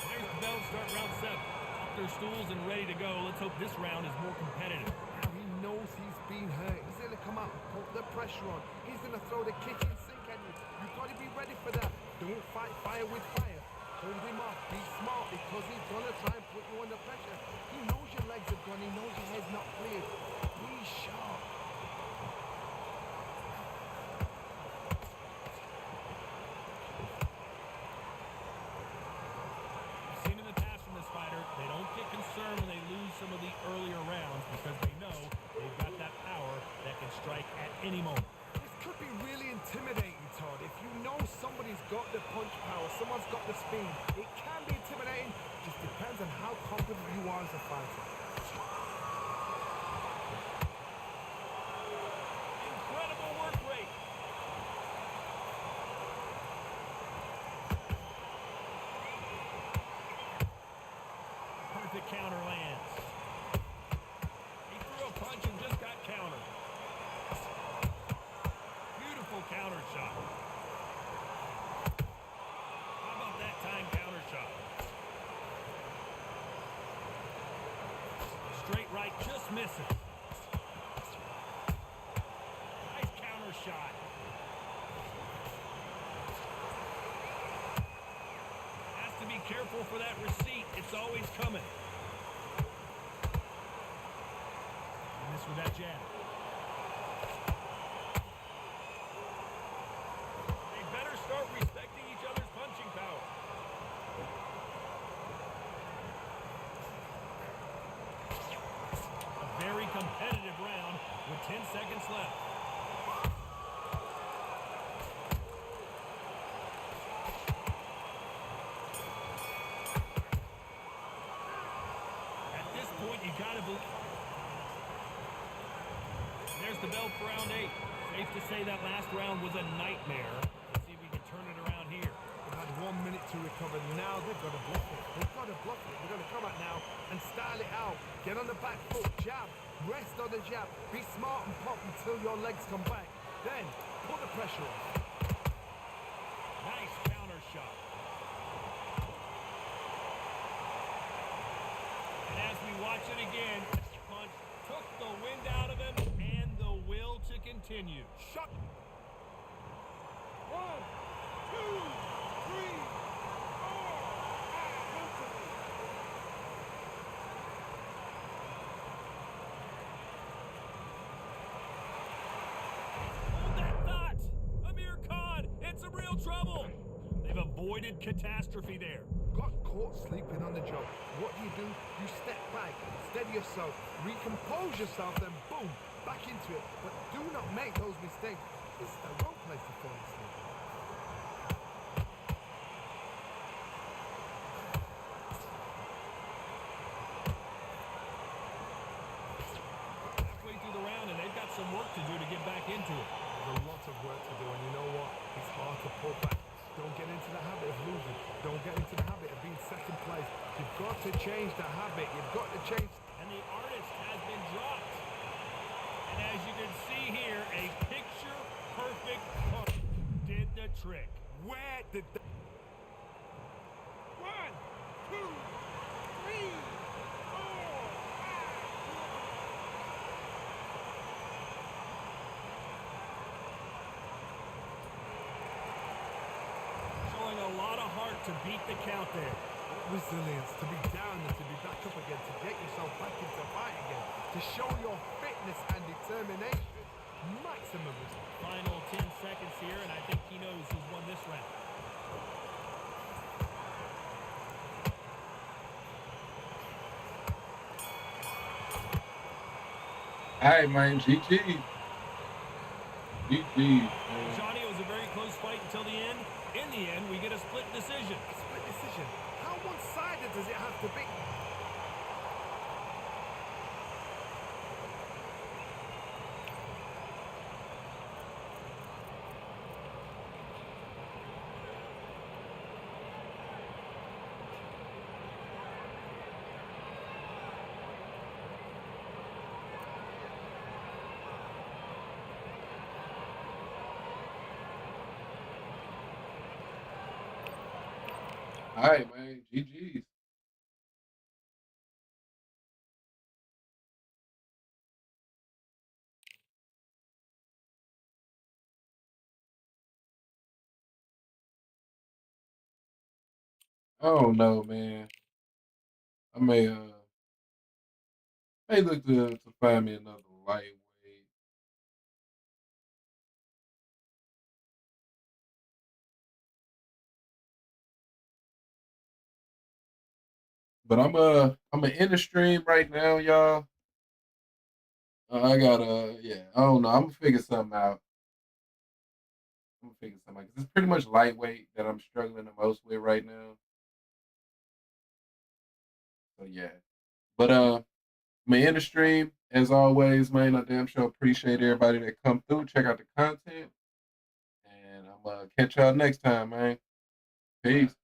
There's the bell, start round 7. Off their stools and ready to go. Let's hope this round is more competitive. Now he knows he's been hurt. He's going to come out and put the pressure on. He's going to throw the kitchen sink at you. You've got to be ready for that. Don't fight fire with fire. Hold him off. Be smart because he's going to try and put you under pressure. He knows your legs are gone. He knows your head's not cleared. Be sharp. We've seen in the past from this fighter, they don't get concerned when they lose some of the earlier rounds because they know they've got that power that can strike at any moment. This could be really intimidating, Todd. If you know somebody's got the punch power, someone's got the speed, it can be intimidating. Just depends on how confident you are as a fighter. Incredible work rate. Perfect counter lands. He threw a punch and just got countered. Beautiful counter shot. How about that time counter shot? Straight right, just misses. Nice counter shot. Has to be careful for that receipt. It's always coming. Miss with that jab. They better start respecting each other's punching power. A very competitive round with 10 seconds left. At this point, you gotta believe. There's the bell for round 8. Safe to say that last round was a nightmare. Let's see if we can turn it around here. They've had 1 minute to recover. Now they've got to bluff it. They've got to bluff it. They've got to come out now and style it out. Get on the back foot, jab, rest on the jab. Be smart and pop until your legs come back. Then put the pressure on. Nice counter shot. And as we watch it again, this punch took the wind out of him and the will to continue. Shot. 1, 2, 3, 4, 5. Hold that thought! Amir Khan in some real trouble. They've avoided catastrophe there. Got caught sleeping on the job. What do? You step back, steady yourself, recompose yourself, then boom, back into it. But do not make those mistakes. This is the wrong place to fall asleep. Halfway through the round, and they've got some work to do to get back into it. There's a lot of work to do, and you know what? It's hard to pull back. Don't get into the habit of losing. Don't get into the habit of being second place. You've got to change the habit. You've got to change. And the artist has been dropped. And as you can see here, a picture-perfect hook did the trick. Where did the... 1, 2, 3, 4, 5. Showing a lot of heart to beat the count there. Resilience, to be down and to be back up again, to get yourself back into fight again, to show your fitness and determination. Maximum respect. Final 10 seconds here, and I think he knows who's won this round. All right, man. GG. GG. Johnny, it was a very close fight until the end. In the end, we get a split decision. A split decision. How one-sided does it have to be? All right, man. GG's. I don't know, man. I may look to find me another lightweight. But I'm in the stream right now, y'all. I gotta, yeah, I don't know. I'm gonna figure something out. I'm gonna figure something out 'cause it's pretty much lightweight that I'm struggling the most with right now. So yeah, but I'm in the stream as always, man. I damn sure appreciate everybody that come through, check out the content, and I'm gonna catch y'all next time, man. Peace.